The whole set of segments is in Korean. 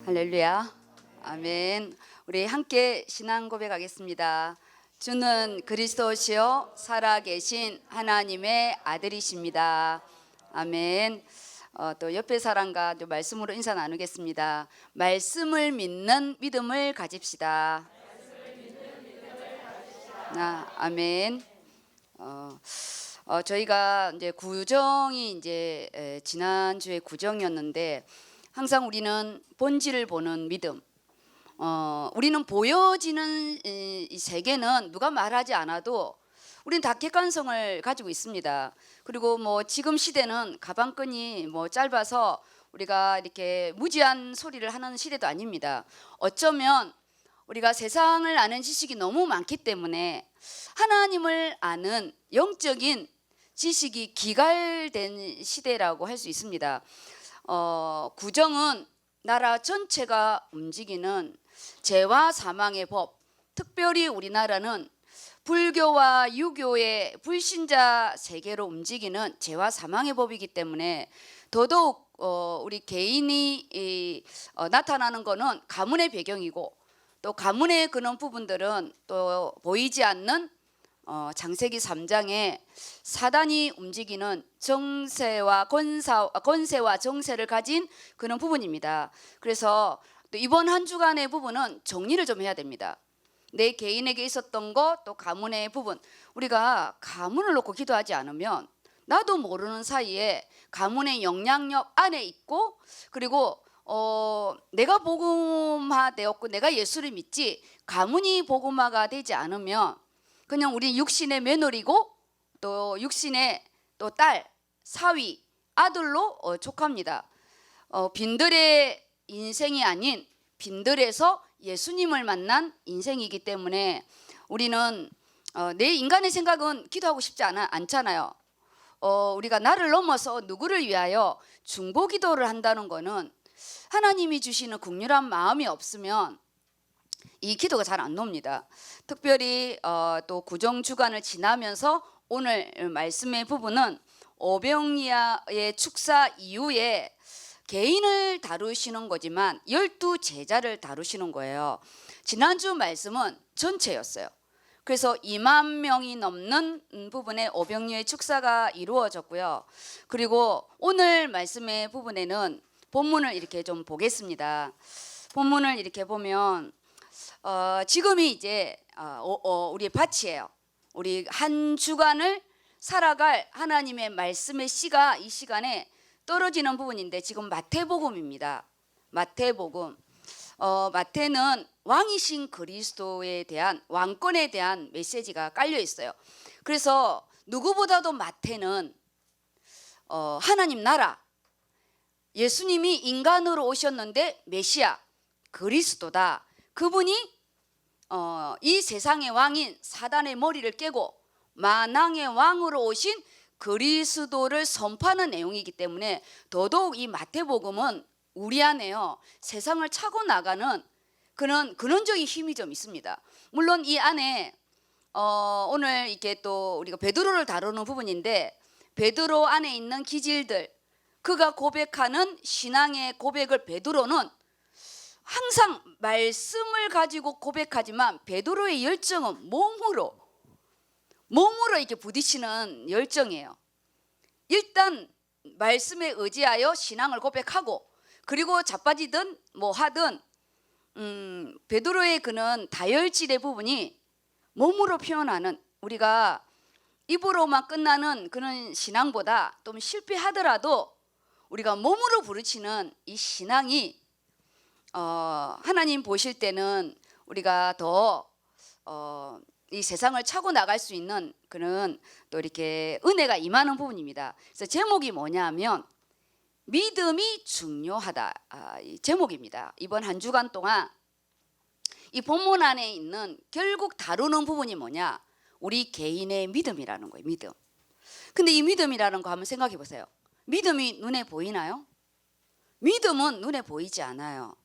할렐루야. 아멘. 우리 함께 신앙 고백하겠습니다. 주는 그리스도시요 살아계신 하나님의 아들이십니다. 아멘. 또 옆에 사람과 또 말씀으로 인사 나누겠습니다. 말씀을 믿는 믿음을 가집시다. 아멘. 저희가 이제 구정이 이제 지난주에 구정이었는데 항상 우리는 본질을 보는 믿음. 우리는 보여지는 이 세계는 누가 말하지 않아도 우리는 다 객관성을 가지고 있습니다. 그리고 뭐 지금 시대는 가방끈이 뭐 짧아서 우리가 이렇게 무지한 소리를 하는 시대도 아닙니다. 어쩌면 우리가 세상을 아는 지식이 너무 많기 때문에 하나님을 아는 영적인 지식이 기갈된 시대라고 할 수 있습니다. 구정은 나라 전체가 움직이는 죄와 사망의 법, 특별히 우리나라는 불교와 유교의 불신자 세계로 움직이는 죄와 사망의 법이기 때문에 더더욱 우리 개인이 나타나는 것은 가문의 배경이고 또 가문에 그런 부분들은 또 보이지 않는 창세기 3장에 사단이 움직이는 정세와 권세와 정세를 가진 그런 부분입니다. 그래서 또 이번 한 주간의 부분은 정리를 좀 해야 됩니다. 내 개인에게 있었던 것, 또 가문의 부분. 우리가 가문을 놓고 기도하지 않으면 나도 모르는 사이에 가문의 영향력 안에 있고, 그리고 내가 복음화 되었고 내가 예수를 믿지 가문이 복음화가 되지 않으면 그냥 우리 육신의 며느리고 또 육신의 또 딸, 사위, 아들로 족합니다. 빈들의 인생이 아닌 빈들에서 예수님을 만난 인생이기 때문에 우리는 내 인간의 생각은 기도하고 싶지 않잖아요. 우리가 나를 넘어서 누구를 위하여 중보기도를 한다는 거는 하나님이 주시는 긍휼한 마음이 없으면 이 기도가 잘 안 나옵니다. 특별히 또 구정 주간을 지나면서 오늘 말씀의 부분은 오병이어의 축사 이후에 개인을 다루시는 거지만 12제자를 다루시는 거예요. 지난주 말씀은 전체였어요. 그래서 2만 명이 넘는 부분에 오병이어의 축사가 이루어졌고요. 그리고 오늘 말씀의 부분에는 본문을 이렇게 좀 보겠습니다. 본문을 이렇게 보면 지금이 이제 우리의 밭이에요. 우리 한 주간을 살아갈 하나님의 말씀의 씨가 이 시간에 떨어지는 부분인데 지금 마태복음입니다. 마태복음. 마태는 왕이신 그리스도에 대한 왕권에 대한 메시지가 깔려 있어요. 그래서 누구보다도 마태는 하나님 나라, 예수님이 인간으로 오셨는데 메시아 그리스도다. 그분이 이 세상의 왕인 사단의 머리를 깨고 만왕의 왕으로 오신 그리스도를 선포하는 내용이기 때문에 더더욱 이 마태복음은 우리 안에요 세상을 차고 나가는 그런 근원적인 힘이 좀 있습니다. 물론 이 안에 오늘 이렇게 또 우리가 베드로를 다루는 부분인데 베드로 안에 있는 기질들, 그가 고백하는 신앙의 고백을 베드로는 항상 말씀을 가지고 고백하지만 베드로의 열정은 몸으로 이렇게 부딪히는 열정이에요. 일단 말씀에 의지하여 신앙을 고백하고 그리고 자빠지든 뭐 하든 베드로의 그는 다혈질의 부분이 몸으로 표현하는, 우리가 입으로만 끝나는 그런 신앙보다 좀 실패하더라도 우리가 몸으로 부르치는 이 신앙이 하나님 보실 때는 우리가 더 이 세상을 차고 나갈 수 있는 그런 또 이렇게 은혜가 임하는 부분입니다. 그래서 제목이 뭐냐면 믿음이 중요하다, 이 제목입니다. 이번 한 주간 동안 이 본문 안에 있는 결국 다루는 부분이 뭐냐, 우리 개인의 믿음이라는 거예요. 믿음. 근데 이 믿음이라는 거 한번 생각해 보세요. 믿음이 눈에 보이나요? 믿음은 눈에 보이지 않아요.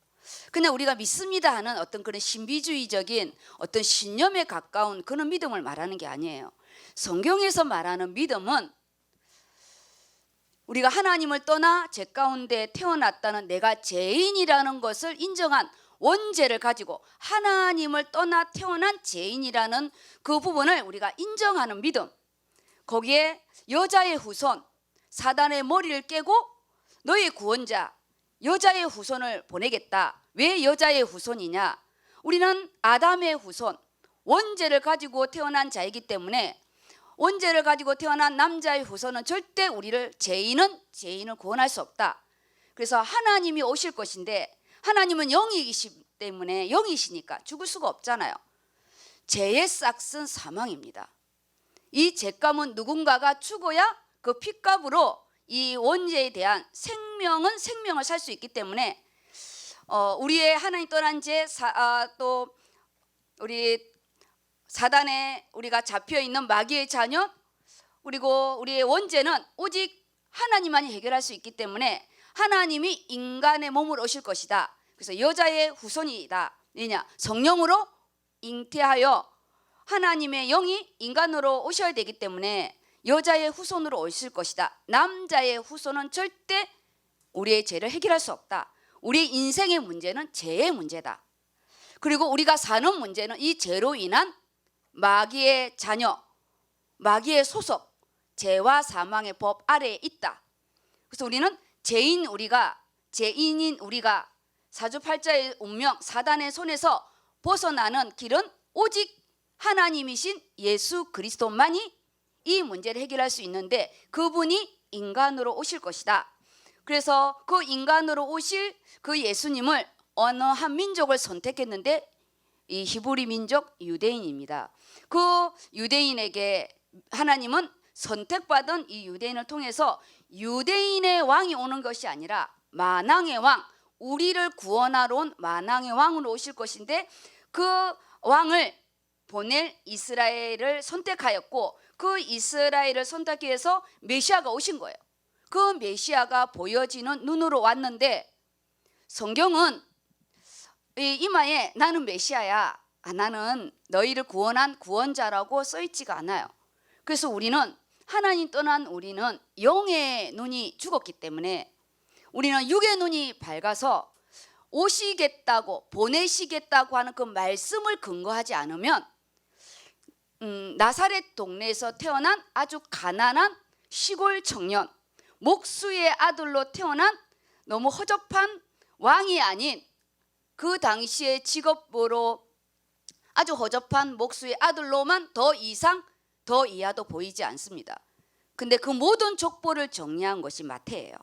그냥 우리가 믿습니다 하는 어떤 그런 신비주의적인 어떤 신념에 가까운 그런 믿음을 말하는 게 아니에요. 성경에서 말하는 믿음은 우리가 하나님을 떠나 죄 가운데 태어났다는 내가 죄인이라는 것을 인정한 원죄를 가지고 하나님을 떠나 태어난 죄인이라는 그 부분을 우리가 인정하는 믿음, 거기에 여자의 후손, 사단의 머리를 깨고 너의 구원자 여자의 후손을 보내겠다. 왜 여자의 후손이냐? 우리는 아담의 후손, 원죄를 가지고 태어난 자이기 때문에 원죄를 가지고 태어난 남자의 후손은 절대 우리를 죄인을 구원할 수 없다. 그래서 하나님이 오실 것인데 하나님은 영이시기 때문에 영이시니까 죽을 수가 없잖아요. 죄의 싹은 사망입니다. 이 죄값은 누군가가 죽어야 그 피값으로 이 원죄에 대한 생명을 살 수 있기 때문에 우리의 하나님 떠난 죄, 또 우리 사단에 우리가 잡혀 있는 마귀의 자녀, 그리고 우리의 원죄는 오직 하나님만이 해결할 수 있기 때문에 하나님이 인간의 몸으로 오실 것이다. 그래서 여자의 후손이다. 왜냐? 성령으로 잉태하여 하나님의 영이 인간으로 오셔야 되기 때문에 여자의 후손으로 오실 것이다. 남자의 후손은 절대 우리의 죄를 해결할 수 없다. 우리 인생의 문제는 죄의 문제다. 그리고 우리가 사는 문제는 이 죄로 인한 마귀의 자녀, 마귀의 소속, 죄와 사망의 법 아래에 있다. 그래서 우리는 죄인인 우리가 사주팔자의 운명, 사단의 손에서 벗어나는 길은 오직 하나님이신 예수 그리스도만이 이 문제를 해결할 수 있는데 그분이 인간으로 오실 것이다. 그래서 그 인간으로 오실 그 예수님을 어느 한 민족을 선택했는데 이 히브리 민족 유대인입니다. 그 유대인에게 하나님은 선택받은 이 유대인을 통해서 유대인의 왕이 오는 것이 아니라 만왕의 왕, 우리를 구원하러 온 만왕의 왕으로 오실 것인데 그 왕을 보낼 이스라엘을 선택하였고 그 이스라엘을 선택하기 위해서 메시아가 오신 거예요. 그 메시아가 보여지는 눈으로 왔는데 성경은 이마에 나는 메시아야, 나는 너희를 구원한 구원자라고 써있지가 않아요. 그래서 우리는 하나님 떠난 우리는 영의 눈이 죽었기 때문에 우리는 육의 눈이 밝아서 오시겠다고 보내시겠다고 하는 그 말씀을 근거하지 않으면 나사렛 동네에서 태어난 아주 가난한 시골 청년, 목수의 아들로 태어난 너무 허접한 왕이 아닌 그 당시의 직업으로 아주 허접한 목수의 아들로만 더 이상 더 이하도 보이지 않습니다. 근데 그 모든 족보를 정리한 것이 마태예요.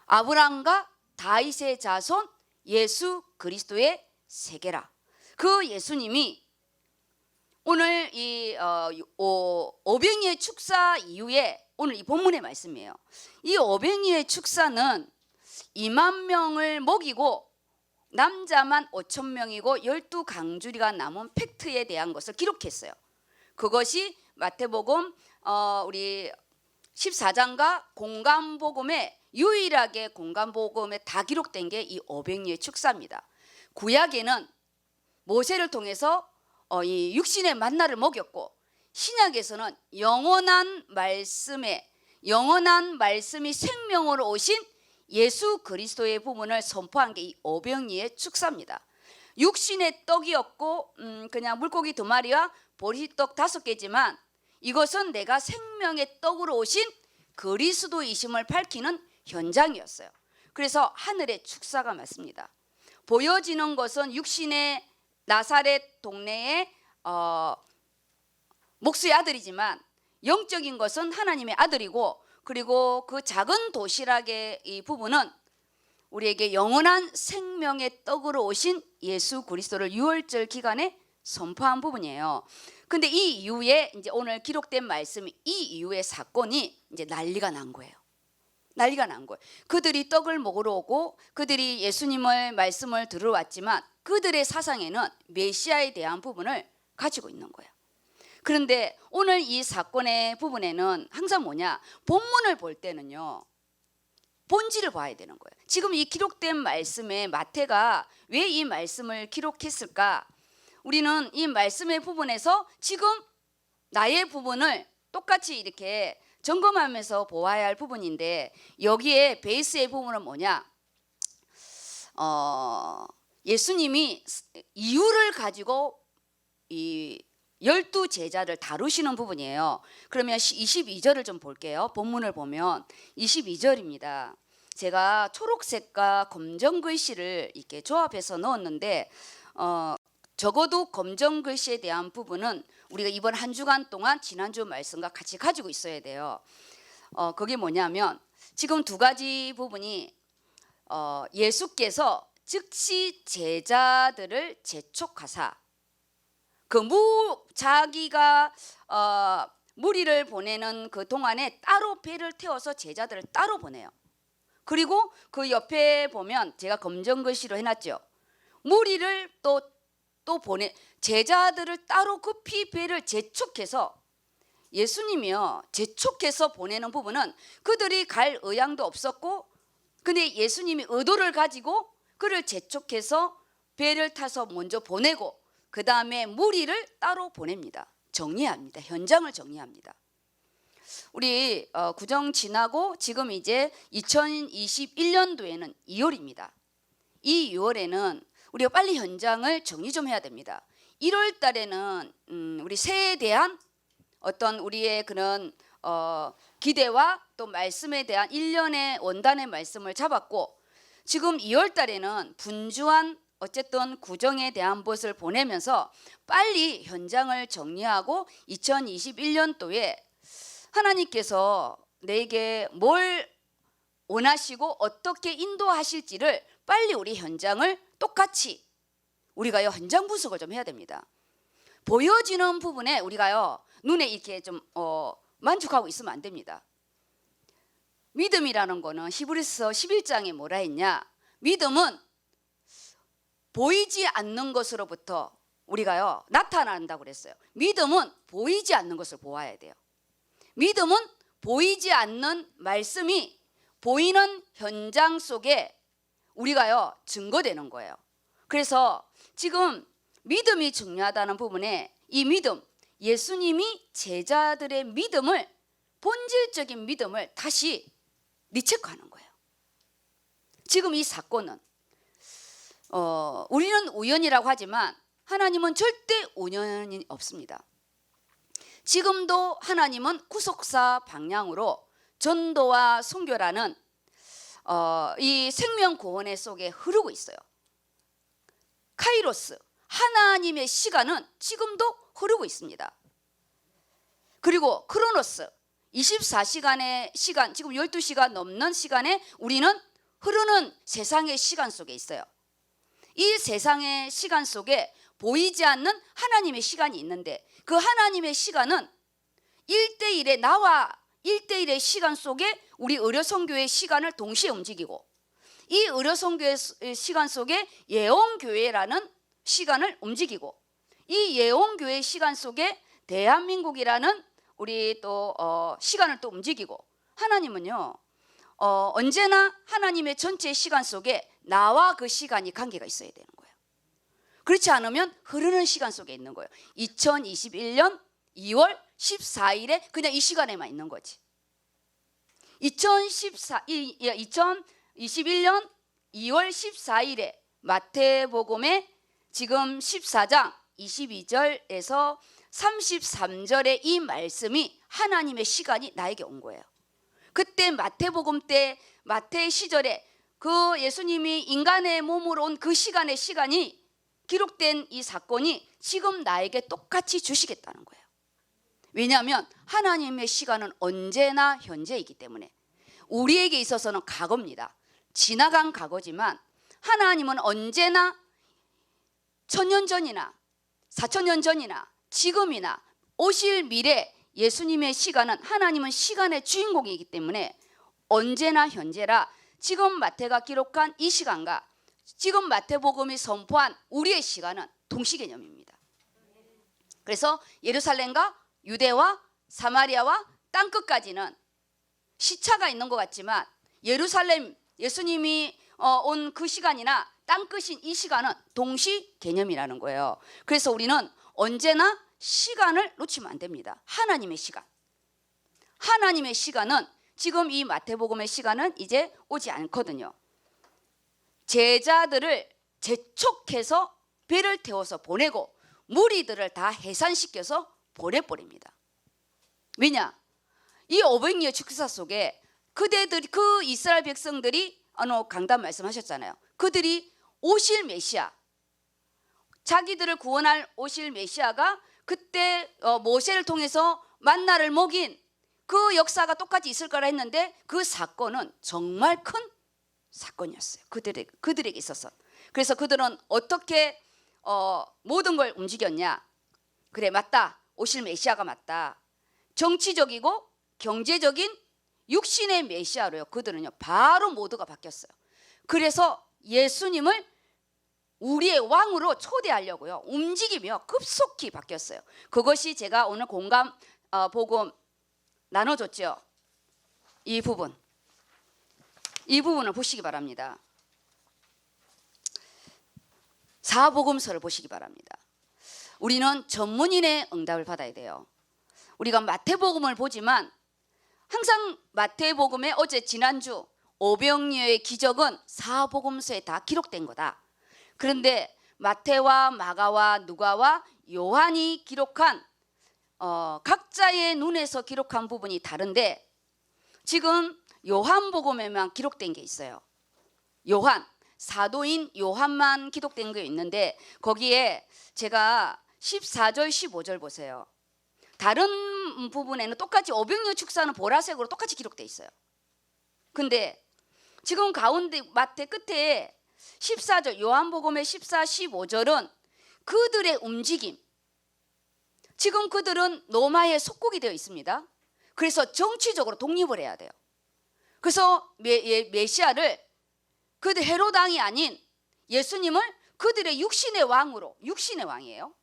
아브라함과 다윗의 자손 예수 그리스도의 세계라. 그 예수님이 오늘 이 오병이의 축사 이후에 오늘 이 본문의 말씀이에요. 이 오병이의 축사는 2만 명을 먹이고 남자만 5천 명이고 12강주리가 남은 팩트에 대한 것을 기록했어요. 그것이 마태복음 우리 14장과 공감복음에 유일하게 공감복음에 다 기록된 게 이 오병이의 축사입니다. 구약에는 모세를 통해서 이 육신의 만나를 먹였고 신약에서는 영원한 말씀이 생명으로 오신 예수 그리스도의 부분을 선포한 게 이 오병이의 축사입니다. 육신의 떡이었고 그냥 물고기 2마리와 보리떡 5개지만 이것은 내가 생명의 떡으로 오신 그리스도이심을 밝히는 현장이었어요. 그래서 하늘의 축사가 맞습니다. 보여지는 것은 육신의 나사렛 동네의 목수의 아들이지만 영적인 것은 하나님의 아들이고 그리고 그 작은 도시락의 이 부분은 우리에게 영원한 생명의 떡으로 오신 예수 그리스도를 유월절 기간에 선포한 부분이에요. 근데 이 이후에 이제 오늘 기록된 말씀이 이 이후의 사건이 이제 난리가 난 거예요. 그들이 떡을 먹으러 오고 그들이 예수님의 말씀을 들어왔지만 그들의 사상에는 메시아에 대한 부분을 가지고 있는 거예요. 그런데 오늘 이 사건의 부분에는 항상 뭐냐? 본문을 볼 때는요. 본질을 봐야 되는 거예요. 지금 이 기록된 말씀에 마태가 왜 이 말씀을 기록했을까? 우리는 이 말씀의 부분에서 지금 나의 부분을 똑같이 이렇게 점검하면서 보아야 할 부분인데 여기에 베이스의 부분은 뭐냐? 예수님이 이유를 가지고 이 12제자를 다루시는 부분이에요. 그러면 22절을 좀 볼게요. 본문을 보면 22절입니다. 제가 초록색과 검정 글씨를 이렇게 조합해서 넣었는데 적어도 검정 글씨에 대한 부분은 우리가 이번 한 주간 동안 지난주 말씀과 같이 가지고 있어야 돼요. 그게 뭐냐면 지금 두 가지 부분이 예수께서 즉시 제자들을 재촉하사 자기가 무리를 보내는 그 동안에 따로 배를 태워서 제자들을 따로 보내요. 그리고 그 옆에 보면 제가 검정 글씨로 해놨죠. 무리를 또 제자들을 따로 급히 배를 재촉해서 예수님이요 재촉해서 보내는 부분은 그들이 갈 의향도 없었고 근데 예수님이 의도를 가지고 그를 재촉해서 배를 타서 먼저 보내고 그 다음에 무리를 따로 보냅니다. 정리합니다. 현장을 정리합니다. 우리 구정 지나고 지금 이제 2021년도에는 2월입니다. 이 6월에는 우리가 빨리 현장을 정리 좀 해야 됩니다. 1월 달에는 우리 새해에 대한 어떤 우리의 그런 기대와 또 말씀에 대한 1년의 원단의 말씀을 잡았고 지금 2월 달에는 분주한 어쨌든 구정에 대한 것을 보내면서 빨리 현장을 정리하고 2021년도에 하나님께서 내게 뭘 원하시고 어떻게 인도하실지를 빨리 우리 현장을 똑같이 우리가요 현장 분석을 좀 해야 됩니다. 보여지는 부분에 우리가요 눈에 이렇게 좀 만족하고 있으면 안 됩니다. 믿음이라는 거는 히브리서 11장에 뭐라 했냐? 믿음은 보이지 않는 것으로부터 우리가요 나타난다고 그랬어요. 믿음은 보이지 않는 것을 보아야 돼요. 믿음은 보이지 않는 말씀이 보이는 현장 속에 우리가요 증거되는 거예요. 그래서 지금 믿음이 중요하다는 부분에 이 믿음, 예수님이 제자들의 믿음을 본질적인 믿음을 다시 리체크하는 거예요. 지금 이 사건은 우리는 우연이라고 하지만 하나님은 절대 우연이 없습니다. 지금도 하나님은 구속사 방향으로 전도와 선교라는 이 생명 구원의 속에 흐르고 있어요. 카이로스, 하나님의 시간은 지금도 흐르고 있습니다. 그리고 크로노스, 24시간의 시간, 지금 12시간 넘는 시간에 우리는 흐르는 세상의 시간 속에 있어요. 이 세상의 시간 속에 보이지 않는 하나님의 시간이 있는데 그 하나님의 시간은 1대1의 나와 1대1의 시간 속에 우리 의료선교의 시간을 동시에 움직이고 이 의료선교의 시간 속에 예언교회라는 시간을 움직이고 이 예언교회 시간 속에 대한민국이라는 우리 또 시간을 또 움직이고 하나님은요 언제나 하나님의 전체 시간 속에 나와 그 시간이 관계가 있어야 되는 거예요. 그렇지 않으면 흐르는 시간 속에 있는 거예요. 2021년 2월 14일에 그냥 이 시간에만 있는 거지. 2021년 2월 14일에 마태복음에 지금 14장 22절에서 33절의 이 말씀이 하나님의 시간이 나에게 온 거예요. 그때 마태복음 때 마태 시절에 그 예수님이 인간의 몸으로 온 그 시간의 시간이 기록된 이 사건이 지금 나에게 똑같이 주시겠다는 거예요. 왜냐하면 하나님의 시간은 언제나 현재이기 때문에 우리에게 있어서는 과거입니다. 지나간 과거지만 하나님은 언제나 1000년 전이나 4000년 전이나 지금이나 오실 미래 예수님의 시간은 하나님은 시간의 주인공이기 때문에 언제나 현재라 지금 마태가 기록한 이 시간과 지금 마태복음이 선포한 우리의 시간은 동시개념입니다. 그래서 예루살렘과 유대와 사마리아와 땅끝까지는 시차가 있는 것 같지만 예루살렘 예수님이 온 그 시간이나 땅끝인 이 시간은 동시 개념이라는 거예요. 그래서 우리는 언제나 시간을 놓치면 안 됩니다. 하나님의 시간. 하나님의 시간은 지금 이 마태복음의 시간은 이제 오지 않거든요. 제자들을 재촉해서 배를 태워서 보내고 무리들을 다 해산시켜서 보내버립니다. 왜냐? 이 500년 축사 속에 그대들이 그 이스라엘 백성들이 강단 말씀하셨잖아요. 그들이 오실 메시아, 자기들을 구원할 오실 메시아가 그때 모세를 통해서 만나를 먹인 그 역사가 똑같이 있을 거라 했는데 그 사건은 정말 큰 사건이었어요. 그들에게 있어서. 그래서 그들은 어떻게 모든 걸 움직였냐? 그래, 맞다. 오실 메시아가 맞다. 정치적이고 경제적인 육신의 메시아로요. 그들은요 바로 모두가 바뀌었어요. 그래서 예수님을 우리의 왕으로 초대하려고요 움직이며 급속히 바뀌었어요. 그것이 제가 오늘 공감 복음 나눠줬죠. 이 부분을 보시기 바랍니다. 사복음서를 보시기 바랍니다. 우리는 전문인의 응답을 받아야 돼요. 우리가 마태복음을 보지만 항상 마태복음에 어제 지난주 오병이어의 기적은 사복음서에 다 기록된 거다. 그런데 마태와 마가와 누가와 요한이 기록한 각자의 눈에서 기록한 부분이 다른데 지금 요한복음에만 기록된 게 있어요. 사도인 요한만 기록된 게 있는데 거기에 제가 14절 15절 보세요. 다른 부분에는 똑같이 오병이어 축사는 보라색으로 똑같이 기록돼 있어요. 근데 지금 가운데 마태 끝에 14절 요한복음의 14, 15절은 그들의 움직임. 지금 그들은 로마의 속국이 되어 있습니다. 그래서 정치적으로 독립을 해야 돼요. 그래서 메시아를 그들 헤롯 왕이 아닌 예수님을 그들의 육신의 왕이에요.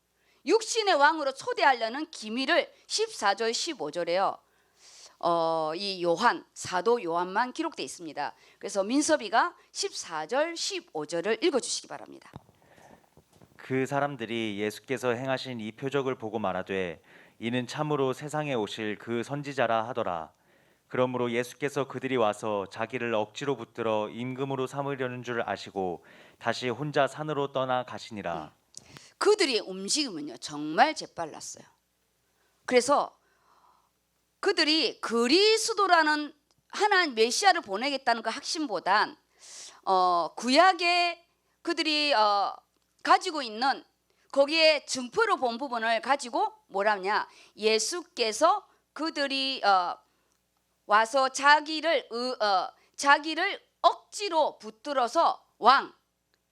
육신의 왕으로 초대하려는 기밀을 14절 15절에요. 이 사도 요한만 기록되어 있습니다. 그래서 민섭이가 14절 15절을 읽어주시기 바랍니다. 그 사람들이 예수께서 행하신 이 표적을 보고 말하되 이는 참으로 세상에 오실 그 선지자라 하더라. 그러므로 예수께서 그들이 와서 자기를 억지로 붙들어 임금으로 삼으려는 줄 아시고 다시 혼자 산으로 떠나 가시니라. 그들의 움직임은요 정말 재빨랐어요. 그래서 그들이 그리스도라는 하나님 메시아를 보내겠다는 그 확신보단 구약에 그들이 가지고 있는 거기에 증표로 본 부분을 가지고 뭐라냐, 예수께서 그들이 와서 자기를 억지로 붙들어서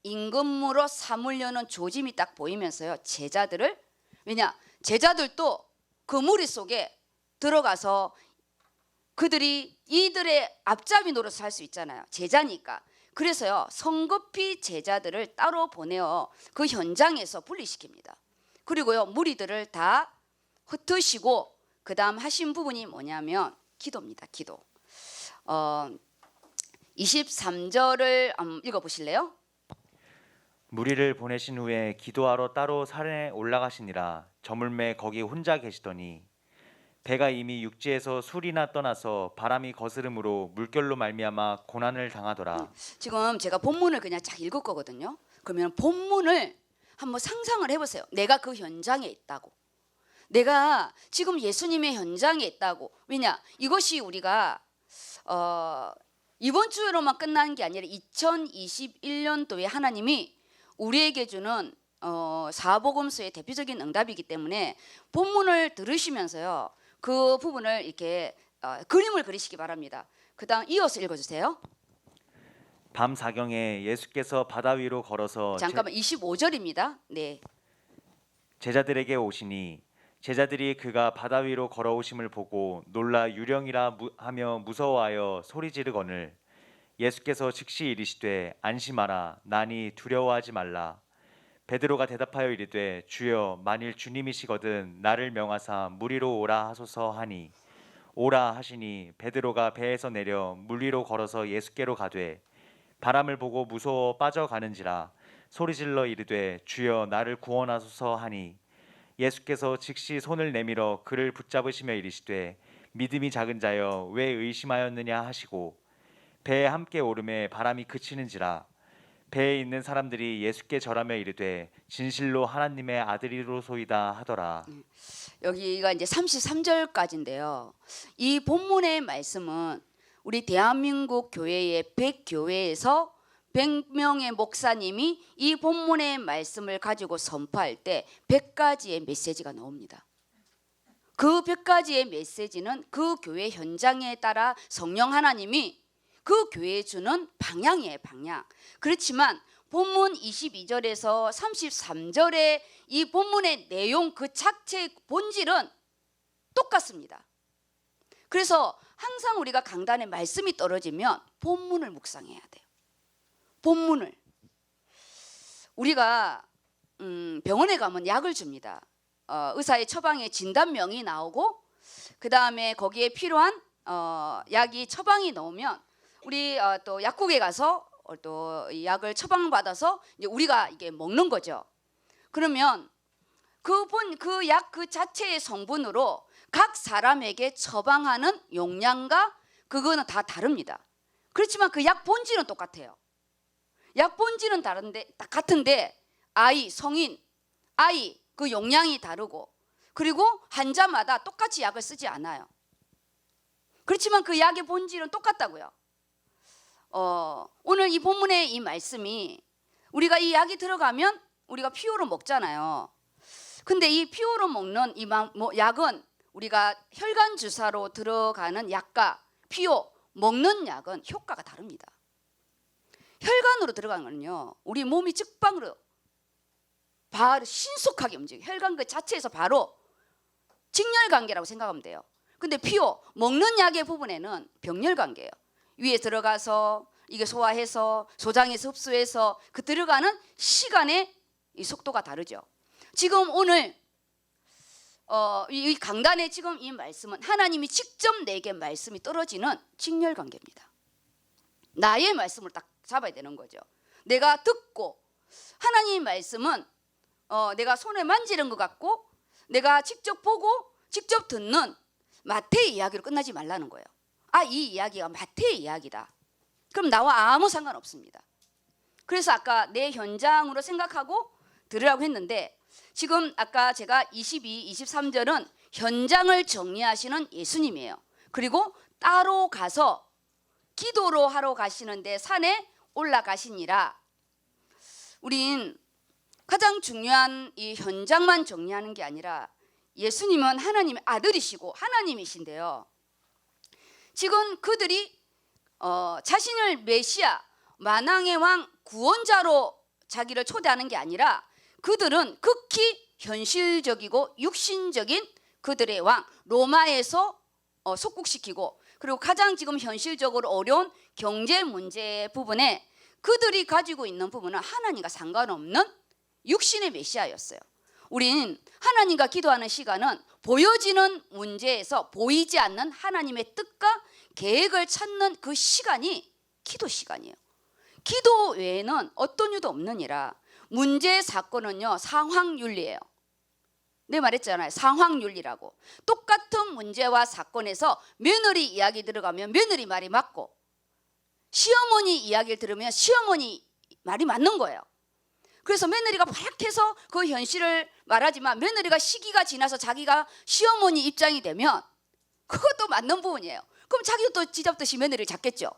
임금으로 삼으려는 조짐이 딱 보이면서요 제자들을, 왜냐 제자들도 그 무리 속에 들어가서 그들이 이들의 앞잡이 노릇을 할 수 있잖아요. 제자니까. 그래서요 성급히 제자들을 따로 보내어 그 현장에서 분리시킵니다. 그리고요 무리들을 다 흩으시고 그 다음 하신 부분이 뭐냐면 기도입니다. 기도. 23절을 읽어보실래요? 무리를 보내신 후에 기도하러 따로 산에 올라가시니라. 저물매 거기 혼자 계시더니 배가 이미 육지에서 술이나 떠나서 바람이 거스름으로 물결로 말미암아 고난을 당하더라. 지금 제가 본문을 그냥 쫙 읽을 거거든요. 그러면 본문을 한번 상상을 해보세요. 내가 그 현장에 있다고. 내가 지금 예수님의 현장에 있다고. 왜냐? 이것이 우리가 이번 주로만 끝나는 게 아니라 2021년도에 하나님이 우리에게 주는 사복음서의 대표적인 응답이기 때문에 본문을 들으시면서요 그 부분을 이렇게 그림을 그리시기 바랍니다. 그 다음 이어서 읽어주세요. 밤 사경에 예수께서 바다 위로 걸어서 잠깐만 25절입니다. 네. 제자들에게 오시니 제자들이 그가 바다 위로 걸어오심을 보고 놀라 유령이라 하며 무서워하여 소리 지르거늘 예수께서 즉시 이르시되 안심하라 나니 두려워하지 말라. 베드로가 대답하여 이르되 주여 만일 주님이시거든 나를 명하사 물 위로 오라 하소서 하니 오라 하시니 베드로가 배에서 내려 물 위로 걸어서 예수께로 가되 바람을 보고 무서워 빠져가는지라 소리질러 이르되 주여 나를 구원하소서 하니 예수께서 즉시 손을 내밀어 그를 붙잡으시며 이르시되 믿음이 작은 자여 왜 의심하였느냐 하시고 배에 함께 오름에 바람이 그치는지라 배에 있는 사람들이 예수께 절하며 이르되 진실로 하나님의 아들이로소이다 하더라. 여기가 이제 33절까지인데요. 이 본문의 말씀은 우리 대한민국 교회의 100교회에서 100명의 목사님이 이 본문의 말씀을 가지고 선포할 때 100가지의 메시지가 나옵니다. 그 100가지의 메시지는 그 교회 현장에 따라 성령 하나님이 그 교회에 주는 방향이에요, 방향. 그렇지만 본문 22절에서 33절의 이 본문의 내용 그 자체의 본질은 똑같습니다. 그래서 항상 우리가 강단에 말씀이 떨어지면 본문을 묵상해야 돼요. 본문을. 우리가 병원에 가면 약을 줍니다. 의사의 처방에 진단명이 나오고 그 다음에 거기에 필요한 약이 처방이 나오면 우리 또 약국에 가서 또 이 약을 처방받아서 이제 우리가 이게 먹는 거죠. 그러면 그 약 그 자체의 성분으로 각 사람에게 처방하는 용량과 그거는 다 다릅니다. 그렇지만 그 약 본질은 똑같아요. 약 본질은 다른데 같은데 아이, 성인, 아이 그 용량이 다르고 그리고 환자마다 똑같이 약을 쓰지 않아요. 그렇지만 그 약의 본질은 똑같다고요. 오늘 이 본문의 이 말씀이 우리가 이 약이 들어가면 우리가 피오로 먹잖아요. 근데 이 피오로 먹는 이 약은 우리가 혈관 주사로 들어가는 약과 피오 먹는 약은 효과가 다릅니다. 혈관으로 들어가는 거는요, 우리 몸이 즉방으로 바로 신속하게 움직여요. 혈관 그 자체에서 바로 직렬관계라고 생각하면 돼요. 근데 피오 먹는 약의 부분에는 병렬관계예요. 위에 들어가서 이게 소화해서 소장에서 흡수해서 그 들어가는 시간의 이 속도가 다르죠. 지금 오늘 이 강단에 지금 이 말씀은 하나님이 직접 내게 말씀이 떨어지는 직렬관계입니다. 나의 말씀을 딱 잡아야 되는 거죠. 내가 듣고 하나님의 말씀은 내가 손에 만지는 것 같고 내가 직접 보고 직접 듣는 마태의 이야기로 끝나지 말라는 거예요. 이 이야기가 마태의 이야기다. 그럼 나와 아무 상관없습니다. 그래서 아까 내 현장으로 생각하고 들으라고 했는데 지금 아까 제가 22, 23절은 현장을 정리하시는 예수님이에요. 그리고 따로 가서 기도로 하러 가시는데 산에 올라가시니라. 우린 가장 중요한 이 현장만 정리하는 게 아니라 예수님은 하나님의 아들이시고 하나님이신데요. 지금 그들이 자신을 메시아, 만왕의 왕, 구원자로 자기를 초대하는 게 아니라 그들은 극히 현실적이고 육신적인 그들의 왕, 로마에서 속국시키고 그리고 가장 지금 현실적으로 어려운 경제 문제 부분에 그들이 가지고 있는 부분은 하나님과 상관없는 육신의 메시아였어요. 우린 하나님과 기도하는 시간은 보여지는 문제에서 보이지 않는 하나님의 뜻과 계획을 찾는 그 시간이 기도 시간이에요. 기도 외에는 어떤 이유도 없느니라. 문제 사건은요 상황윤리예요. 내 말했잖아요. 상황윤리라고. 똑같은 문제와 사건에서 며느리 이야기 들어가면 며느리 말이 맞고 시어머니 이야기를 들으면 시어머니 말이 맞는 거예요. 그래서 며느리가 발악해서 그 현실을 말하지만 며느리가 시기가 지나서 자기가 시어머니 입장이 되면 그것도 맞는 부분이에요. 그럼 자기도 또 지잡듯이 며느리를 잡겠죠.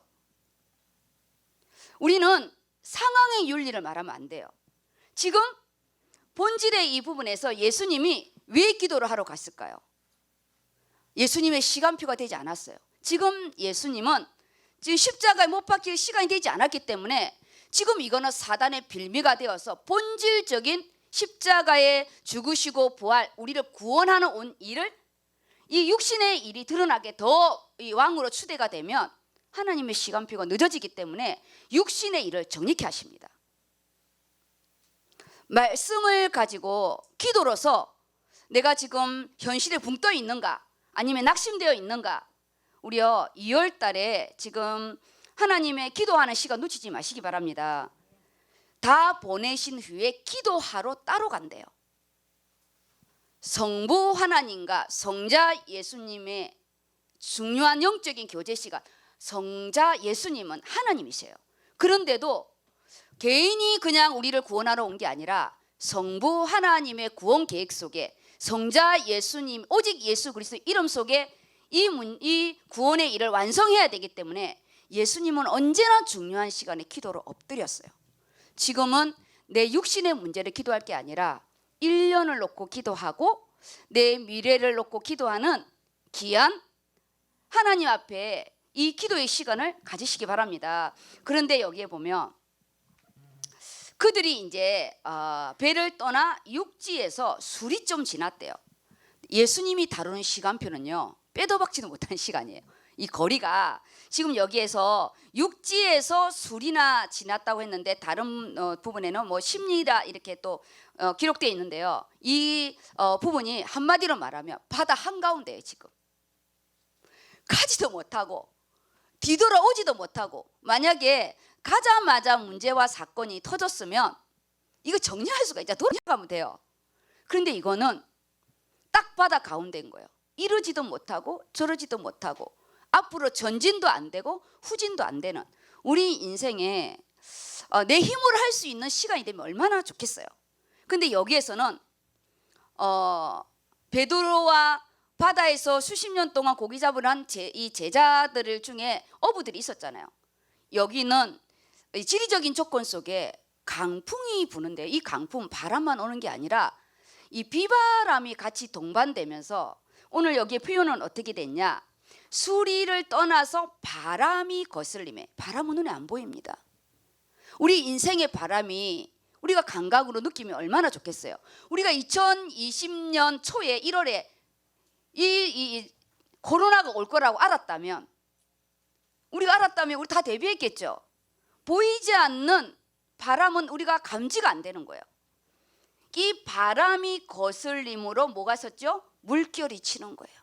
우리는 상황의 윤리를 말하면 안 돼요. 지금 본질의 이 부분에서 예수님이 왜 기도를 하러 갔을까요? 예수님의 시간표가 되지 않았어요. 지금 예수님은 지금 십자가에 못 박힐 시간이 되지 않았기 때문에 지금 이거는 사단의 빌미가 되어서 본질적인 십자가에 죽으시고 부활 우리를 구원하는 온 일을 이 육신의 일이 드러나게 더 이 왕으로 추대가 되면 하나님의 시간표가 늦어지기 때문에 육신의 일을 정리케 하십니다. 말씀을 가지고 기도로서 내가 지금 현실에 붕 떠 있는가 아니면 낙심되어 있는가 우리요 2월 달에 지금 하나님의 기도하는 시간 놓치지 마시기 바랍니다. 다 보내신 후에 기도하러 따로 간대요. 성부 하나님과 성자 예수님의 중요한 영적인 교제 시간. 성자 예수님은 하나님이세요. 그런데도 개인이 그냥 우리를 구원하러 온 게 아니라 성부 하나님의 구원 계획 속에 성자 예수님, 오직 예수 그리스도 이름 속에 이 구원의 일을 완성해야 되기 때문에 예수님은 언제나 중요한 시간에 기도로 엎드렸어요. 지금은 내 육신의 문제를 기도할 게 아니라 1년을 놓고 기도하고 내 미래를 놓고 기도하는 귀한 하나님 앞에 이 기도의 시간을 가지시기 바랍니다. 그런데 여기에 보면 그들이 이제 배를 떠나 육지에서 술이 좀 지났대요. 예수님이 다루는 시간표는요, 빼도 박지도 못한 시간이에요. 이 거리가 지금 여기에서 육지에서 술이나 지났다고 했는데 다른 부분에는 뭐 심리라 이렇게 또 기록되어 있는데요. 이 부분이 한마디로 말하면 바다 한가운데에 지금 가지도 못하고 뒤돌아오지도 못하고, 만약에 가자마자 문제와 사건이 터졌으면 이거 정리할 수가 있죠. 돌아가면 돼요. 그런데 이거는 딱 바다 가운데인 거예요. 이러지도 못하고 저러지도 못하고 앞으로 전진도 안 되고 후진도 안 되는 우리 인생에 내 힘으로 할 수 있는 시간이 되면 얼마나 좋겠어요. 근데 여기에서는 베드로와 바다에서 수십 년 동안 고기 잡으러 한 이 제자들 중에 어부들이 있었잖아요. 여기는 지리적인 조건 속에 강풍이 부는데 이 강풍 바람만 오는 게 아니라 이 비바람이 같이 동반되면서 오늘 여기에 표현은 어떻게 됐냐? 수리를 떠나서 바람이 거슬림에, 바람은 눈에 안 보입니다. 우리 인생의 바람이 우리가 감각으로 느끼면 얼마나 좋겠어요. 우리가 2020년 초에 1월에 이 코로나가 올 거라고 알았다면, 우리가 알았다면 우리 다 대비했겠죠. 보이지 않는 바람은 우리가 감지가 안 되는 거예요. 이 바람이 거슬림으로 뭐가 섰죠? 물결이 치는 거예요.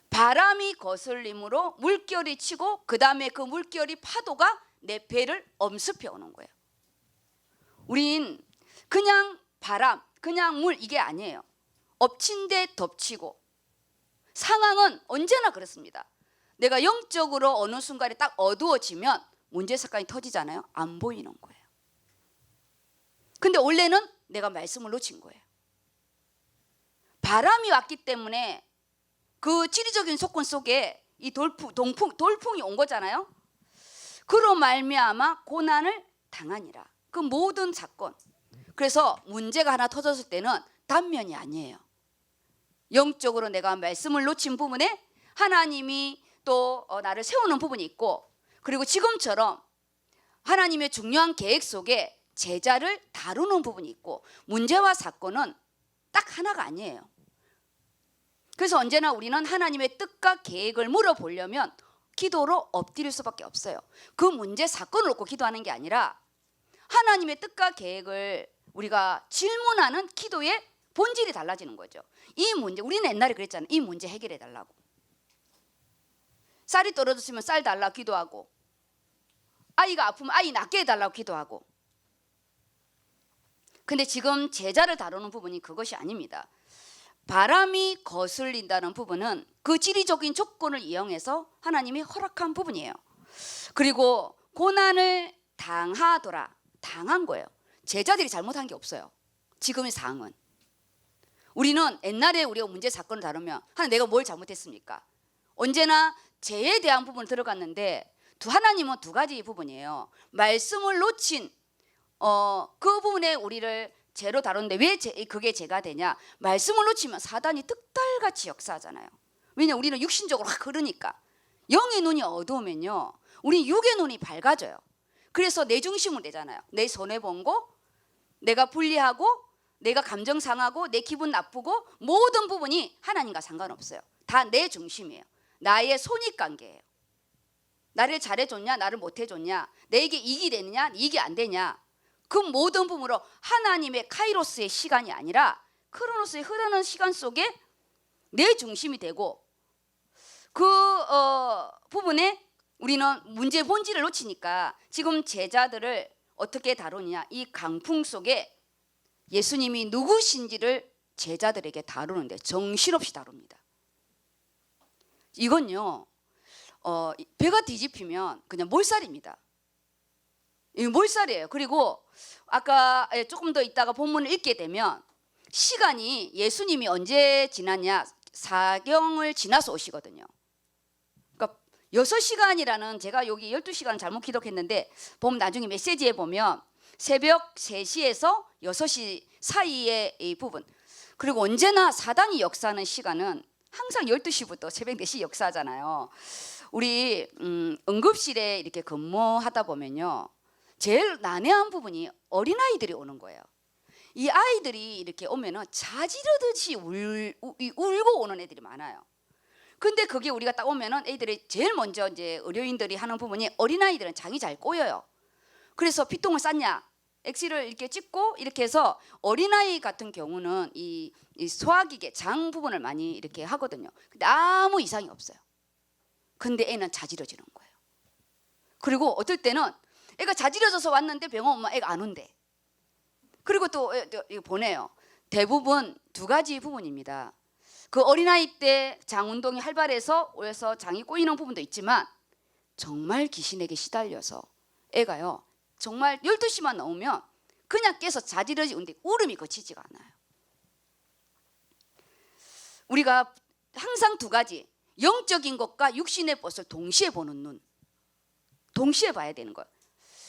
바람이 거슬림으로 물결이 치고 그 다음에 그 물결이 파도가 내 배를 엄습해 오는 거예요. 우린 그냥 바람, 그냥 물 이게 아니에요. 엎친 데 덮치고, 상황은 언제나 그렇습니다. 내가 영적으로 어느 순간에 딱 어두워지면 문제 사건이 터지잖아요. 안 보이는 거예요. 근데 원래는 내가 말씀을 놓친 거예요. 바람이 왔기 때문에 그 지리적인 조건 속에 이 돌풍이 온 거잖아요. 그로 말미암아 고난을 당하니라. 그 모든 사건. 그래서 문제가 하나 터졌을 때는 단면이 아니에요. 영적으로 내가 말씀을 놓친 부분에 하나님이 또 나를 세우는 부분이 있고, 그리고 지금처럼 하나님의 중요한 계획 속에 제자를 다루는 부분이 있고, 문제와 사건은 딱 하나가 아니에요. 그래서 언제나 우리는 하나님의 뜻과 계획을 물어보려면 기도로 엎드릴 수밖에 없어요. 그 문제 사건을 놓고 기도하는 게 아니라 하나님의 뜻과 계획을 우리가 질문하는 기도의 본질이 달라지는 거죠. 이 문제, 우리는 옛날에 그랬잖아요. 이 문제 해결해 달라고. 쌀이 떨어졌으면 쌀 달라고 기도하고, 아이가 아프면 아이 낫게 해달라고 기도하고. 근데 지금 제자를 다루는 부분이 그것이 아닙니다. 바람이 거슬린다는 부분은 그 지리적인 조건을 이용해서 하나님이 허락한 부분이에요. 그리고 고난을 당하더라, 당한 거예요. 제자들이 잘못한 게 없어요. 지금의 상황은. 우리는 옛날에 우리가 문제 사건을 다루면 하나님 내가 뭘 잘못했습니까? 언제나 죄에 대한 부분을 들어갔는데 하나님은 두 가지 부분이에요. 말씀을 놓친 그 부분에 우리를 죄로 다루는데 왜 그게 죄가 되냐? 말씀을 놓치면 사단이 득달같이 역사하잖아요. 왜냐, 우리는 육신적으로 확 흐르니까. 영의 눈이 어두우면요, 우리 육의 눈이 밝아져요. 그래서 내 중심으로 되잖아요. 내 손해본 거, 내가 불리하고, 내가 감정 상하고, 내 기분 나쁘고, 모든 부분이 하나님과 상관없어요. 다 내 중심이에요. 나의 손익관계예요. 나를 잘해줬냐, 나를 못해줬냐, 내게 이익이 되느냐, 이익이 안 되냐, 그 모든 부분으로 하나님의 카이로스의 시간이 아니라 크로노스의 흐르는 시간 속에 내 중심이 되고, 그 부분에 우리는 문제의 본질을 놓치니까 지금 제자들을 어떻게 다루느냐, 이 강풍 속에 예수님이 누구신지를 제자들에게 다루는데 정신없이 다룹니다. 이건요. 배가 뒤집히면 그냥 몰살입니다. 이 몰살이에요. 그리고 아까 조금 더 있다가 본문을 읽게 되면 시간이 예수님이 언제 지났냐? 사경을 지나서 오시거든요. 그러니까 6시간이라는, 제가 여기 12시간 잘못 기록했는데 보면 나중에 메시지에 보면 새벽 3시에서 6시 사이의 이 부분. 그리고 언제나 사단이 역사하는 시간은 항상 12시부터 새벽 4시 역사하잖아요. 우리 응급실에 이렇게 근무하다 보면요. 제일 난해한 부분이 어린아이들이 오는 거예요. 이 아이들이 이렇게 오면은 자지르듯이 울고 오는 애들이 많아요. 근데 그게 우리가 딱 오면은 애들이 제일 먼저 이제 의료인들이 하는 부분이, 어린아이들은 장이 잘 꼬여요. 그래서 피통을 쌌냐? 엑스를 이렇게 찍고 이렇게 해서, 어린아이 같은 경우는 이 소화기계 장 부분을 많이 이렇게 하거든요. 근데 아무 이상이 없어요. 근데 애는 자지러지는 거예요. 그리고 어떨 때는 애가 자지러져서 왔는데 병원 오면 애가 안 온대. 그리고 또 이거 보내요. 대부분 두 가지 부분입니다. 그 어린아이 때 장 운동이 활발해서 오해서 장이 꼬이는 부분도 있지만, 정말 귀신에게 시달려서 애가요 정말 12시만 넘으면 그냥 깨서 자지러지는데 울음이 그치지가 않아요. 우리가 항상 두 가지, 영적인 것과 육신의 것을 동시에 보는 눈, 동시에 봐야 되는 거예요.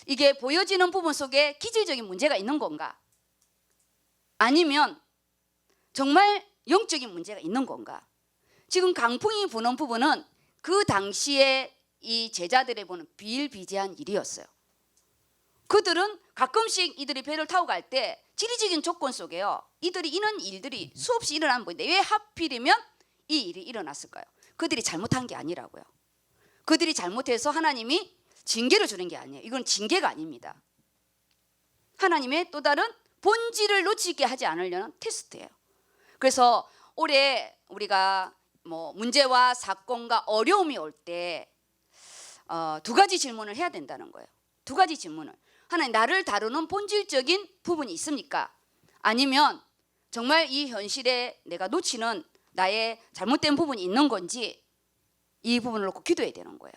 이게 보여지는 부분 속에 기질적인 문제가 있는 건가? 아니면 정말 영적인 문제가 있는 건가? 지금 강풍이 부는 부분은 그 당시에 이 제자들의 보는 비일비재한 일이었어요. 그들은 가끔씩 이들이 배를 타고 갈 때 지리적인 조건 속에요, 이들이 이런 일들이 수없이 일어나는 건데 왜 하필이면 이 일이 일어났을까요? 그들이 잘못한 게 아니라고요. 그들이 잘못해서 하나님이 징계를 주는 게 아니에요. 이건 징계가 아닙니다. 하나님의 또 다른 본질을 놓치게 하지 않으려는 테스트예요. 그래서 올해 우리가 뭐 문제와 사건과 어려움이 올 때 두 가지 질문을 해야 된다는 거예요. 두 가지 질문을. 하나님, 나를 다루는 본질적인 부분이 있습니까? 아니면 정말 이 현실에 내가 놓치는 나의 잘못된 부분이 있는 건지, 이 부분을 놓고 기도해야 되는 거예요.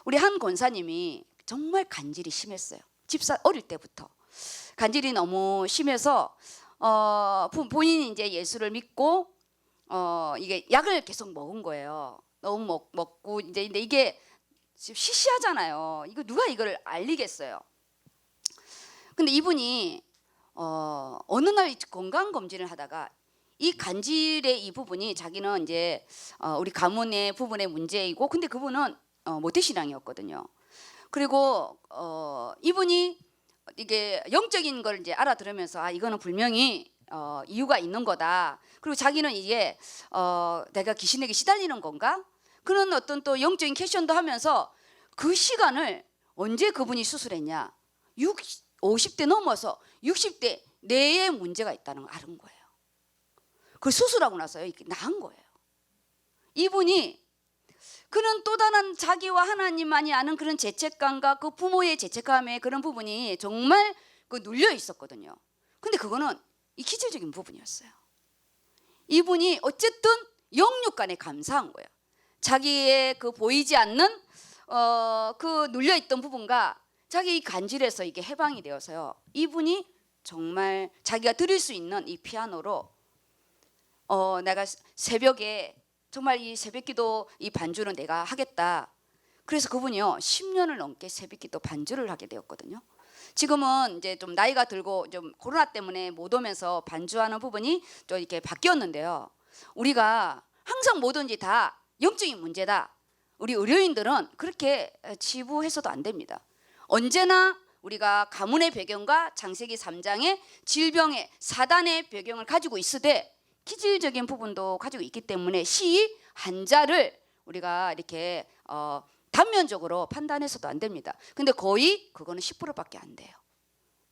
우리 한 권사님이 정말 간질이 심했어요. 집사 어릴 때부터 간질이 너무 심해서 본인이 이제 예수를 믿고 이게 약을 계속 먹은 거예요. 너무 먹고 이제, 근데 이게 시시하잖아요. 이거 누가 이걸 알리겠어요. 근데 이분이 어느 날 건강 검진을 하다가 이 간질의 이 부분이, 자기는 이제 우리 가문의 부분의 문제이고, 근데 그분은 모태신앙이었거든요. 그리고 이분이 이게 영적인 걸 이제 알아들으면서, 이거는 분명히 이유가 있는 거다. 그리고 자기는 이게 내가 귀신에게 시달리는 건가? 그런 어떤 또 영적인 퀘션도 하면서, 그 시간을 언제 그분이 수술했냐? 50대 넘어서 60대 뇌에 문제가 있다는 걸 알은 거예요. 그 수술하고 나서요, 이게 나은 거예요. 이분이 그런 또 다른 자기와 하나님만이 아는 그런 죄책감과 그 부모의 죄책감의 그런 부분이 정말 그 눌려 있었거든요. 근데 그거는 이 기질적인 부분이었어요. 이분이 어쨌든 영육간에 감사한 거예요. 자기의 그 보이지 않는 그 눌려 있던 부분과 자기 간질에서 이게 해방이 되어서요, 이분이 정말 자기가 드릴 수 있는 이 피아노로 내가 새벽에 정말 이 새벽기도 이 반주는 내가 하겠다. 그래서 그분이요 10년을 넘게 새벽기도 반주를 하게 되었거든요. 지금은 이제 좀 나이가 들고 좀 코로나 때문에 못 오면서 반주하는 부분이 좀 이렇게 바뀌었는데요. 우리가 항상 뭐든지 다 영적인 문제다. 우리 의료인들은 그렇게 치부해서도 안 됩니다. 언제나 우리가 가문의 배경과 창세기 3장의 질병의 사단의 배경을 가지고 있으되, 기질적인 부분도 가지고 있기 때문에 시 한자를 우리가 이렇게 단면적으로 판단해서도 안 됩니다. 근데 거의 그거는 10%밖에 안 돼요.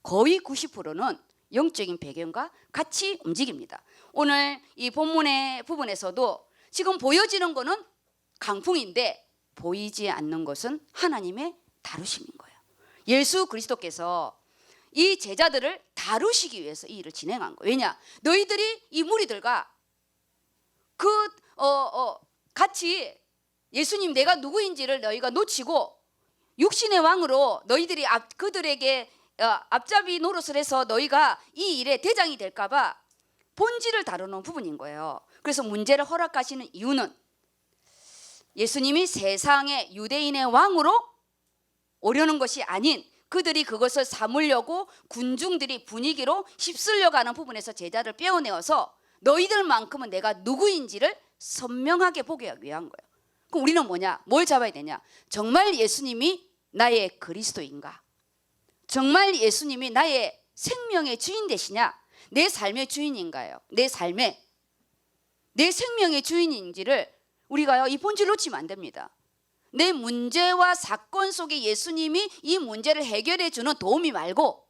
거의 90%는 영적인 배경과 같이 움직입니다. 오늘 이 본문의 부분에서도 지금 보여지는 거는 강풍인데, 보이지 않는 것은 하나님의 다루심인 거예요. 예수 그리스도께서 이 제자들을 다루시기 위해서 이 일을 진행한 거예요. 왜냐? 너희들이 이 무리들과 그 같이 예수님 내가 누구인지를 너희가 놓치고 육신의 왕으로 너희들이 그들에게 앞잡이 노릇을 해서 너희가 이 일에 대장이 될까 봐 본질을 다루는 부분인 거예요. 그래서 문제를 허락하시는 이유는 예수님이 세상의 유대인의 왕으로 오려는 것이 아닌 그들이 그것을 삼으려고 군중들이 분위기로 휩쓸려고 하는 부분에서 제자를 빼어내어서 너희들만큼은 내가 누구인지를 선명하게 보게 위한 거예요. 그럼 우리는 뭐냐? 뭘 잡아야 되냐? 정말 예수님이 나의 그리스도인가? 정말 예수님이 나의 생명의 주인 되시냐? 내 삶의 주인인가요? 내 생명의 주인인지를 우리가 이 본질 놓치면 안 됩니다. 내 문제와 사건 속에 예수님이 이 문제를 해결해 주는 도움이 말고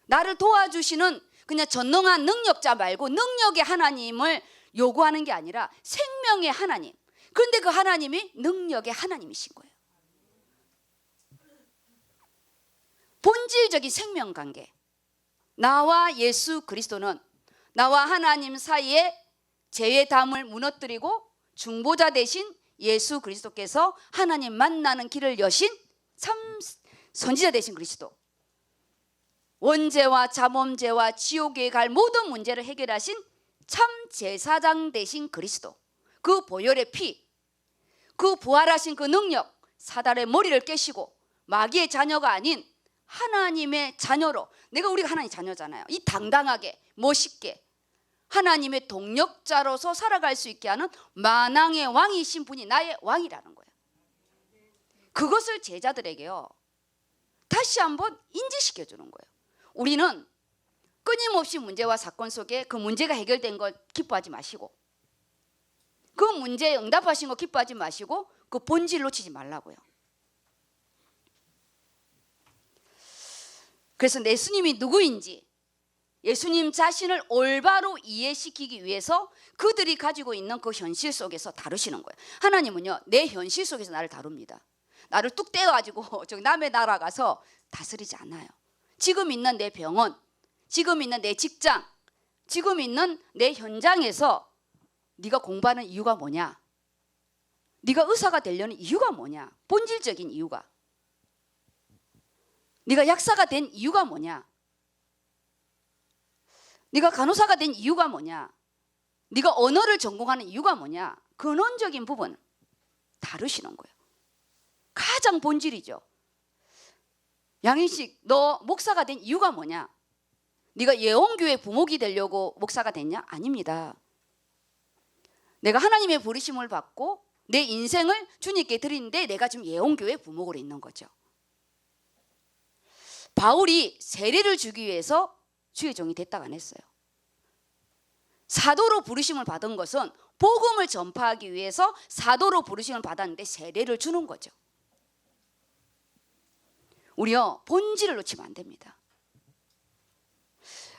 나를 도와주시는 그냥 전능한 능력자 말고 능력의 하나님을 요구하는 게 아니라 생명의 하나님. 그런데 그 하나님이 능력의 하나님이신 거예요. 본질적인 생명관계. 나와 예수 그리스도는 나와 하나님 사이에 죄의 담을 무너뜨리고 중보자 되신 예수 그리스도께서 하나님 만나는 길을 여신 참 선지자 되신 그리스도, 원죄와 잠엄죄와 지옥에 갈 모든 문제를 해결하신 참 제사장 되신 그리스도, 그 보혈의 피, 그 부활하신 그 능력, 사단의 머리를 깨시고 마귀의 자녀가 아닌 하나님의 자녀로, 우리가 하나님 자녀잖아요. 이 당당하게 멋있게 하나님의 동력자로서 살아갈 수 있게 하는 만왕의 왕이신 분이 나의 왕이라는 거예요. 그것을 제자들에게요 다시 한번 인지시켜 주는 거예요. 우리는 끊임없이 문제와 사건 속에 그 문제가 해결된 걸 기뻐하지 마시고, 그 문제에 응답하신 거 기뻐하지 마시고 그 본질 놓치지 말라고요. 그래서 예수님이 누구인지, 예수님 자신을 올바로 이해시키기 위해서 그들이 가지고 있는 그 현실 속에서 다루시는 거예요. 하나님은요 내 현실 속에서 나를 다룹니다. 나를 뚝 떼어가지고 저 남의 나라 가서 다스리지 않아요. 지금 있는 내 병원, 지금 있는 내 직장, 지금 있는 내 현장에서 네가 공부하는 이유가 뭐냐? 네가 의사가 되려는 이유가 뭐냐? 본질적인 이유가. 네가 약사가 된 이유가 뭐냐? 네가 간호사가 된 이유가 뭐냐? 네가 언어를 전공하는 이유가 뭐냐? 근원적인 부분 다루시는 거예요. 가장 본질이죠. 양인식, 너 목사가 된 이유가 뭐냐? 네가 예원교회 부목이 되려고 목사가 됐냐? 아닙니다. 내가 하나님의 부르심을 받고 내 인생을 주님께 드리는데 내가 지금 예원교회 부목으로 있는 거죠. 바울이 세례를 주기 위해서 주의 종이 됐다고 안 했어요. 사도로 부르심을 받은 것은 복음을 전파하기 위해서 사도로 부르심을 받았는데 세례를 주는 거죠. 우리요 본질을 놓치면 안 됩니다.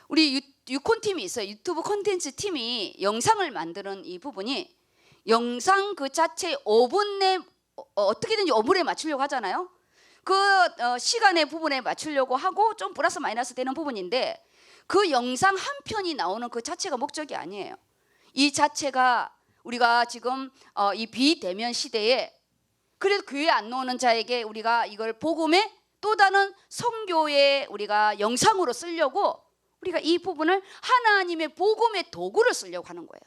우리 유콘팀이 있어요. 유튜브 콘텐츠 팀이 영상을 만드는 이 부분이 영상 그 자체 5분 내 어떻게든지 5분에 맞추려고 하잖아요. 그 시간의 부분에 맞추려고 하고 좀 플러스 마이너스 되는 부분인데 그 영상 한 편이 나오는 그 자체가 목적이 아니에요. 이 자체가 우리가 지금 이 비대면 시대에 그래도 교회 안 나오는 자에게 우리가 이걸 복음의 또 다른 선교의 우리가 영상으로 쓰려고 우리가 이 부분을 하나님의 복음의 도구를 쓰려고 하는 거예요.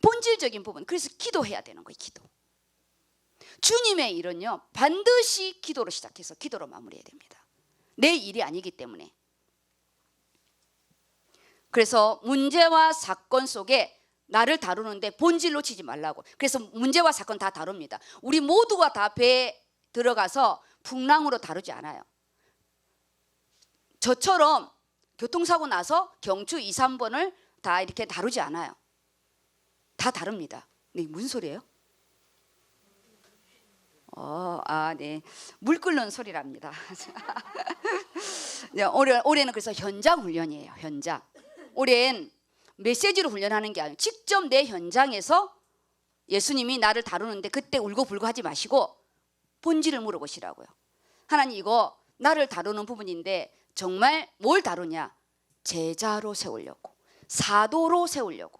본질적인 부분. 그래서 기도해야 되는 거예요. 기도. 주님의 일은요 반드시 기도로 시작해서 기도로 마무리해야 됩니다. 내 일이 아니기 때문에. 그래서 문제와 사건 속에 나를 다루는데 본질 놓치지 말라고. 그래서 문제와 사건 다 다룹니다. 우리 모두가 다 배에 들어가서 풍랑으로 다루지 않아요. 저처럼 교통사고 나서 경추 2, 3번을 다 이렇게 다루지 않아요. 다 다릅니다. 네, 무슨 소리예요? 네. 물 끓는 소리랍니다. 네, 올해는 그래서 현장 훈련이에요. 현장. 올해는 메시지로 훈련하는 게 아니에요. 직접 내 현장에서 예수님이 나를 다루는데 그때 울고불고 하지 마시고 본질을 물어보시라고요. 하나님 이거 나를 다루는 부분인데 정말 뭘 다루냐? 제자로 세우려고, 사도로 세우려고.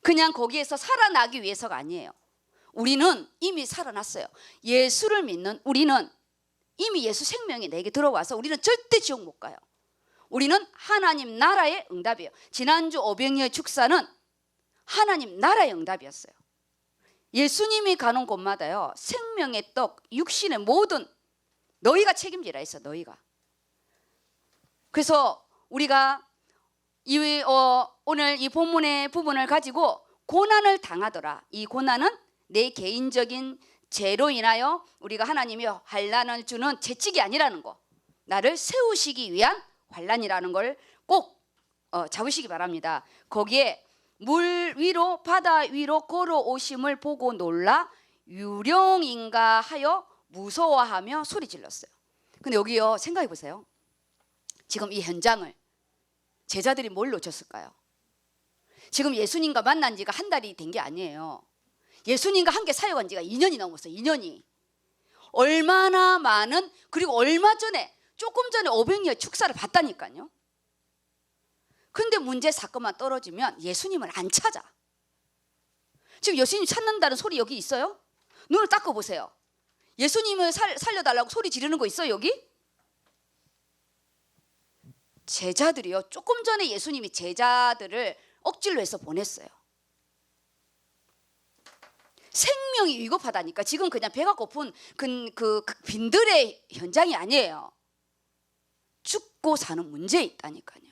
그냥 거기에서 살아나기 위해서가 아니에요. 우리는 이미 살아났어요. 예수를 믿는 우리는 이미 예수 생명이 내게 들어와서 우리는 절대 지옥 못 가요. 우리는 하나님 나라의 응답이에요. 지난주 오병이어 축사는 하나님 나라의 응답이었어요. 예수님이 가는 곳마다요, 생명의 떡, 육신의 모든 너희가 책임지라 했어. 너희가. 그래서 우리가 오늘 이 본문의 부분을 가지고 고난을 당하더라. 이 고난은 내 개인적인 죄로 인하여 우리가 하나님이 환난을 주는 채찍이 아니라는 거, 나를 세우시기 위한 환난이라는 걸 꼭 잡으시기 바랍니다. 거기에 물 위로 바다 위로 걸어오심을 보고 놀라 유령인가 하여 무서워하며 소리 질렀어요. 근데 여기요, 생각해 보세요. 지금 이 현장을 제자들이 뭘 놓쳤을까요? 지금 예수님과 만난 지가 한 달이 된 게 아니에요. 예수님과 함께 사역한 지가 2년이 넘었어요. 2년이. 얼마나 많은, 그리고 얼마 전에 조금 전에 오병이어 축사를 봤다니까요. 근데 문제 사건만 떨어지면 예수님을 안 찾아. 지금 예수님 찾는다는 소리 여기 있어요? 눈을 닦아 보세요. 예수님을 살려달라고 소리 지르는 거 있어요 여기? 제자들이요, 조금 전에 예수님이 제자들을 억지로 해서 보냈어요. 생명이 위급하다니까. 지금 그냥 배가 고픈 그 빈들의 현장이 아니에요. 죽고 사는 문제에 있다니까요.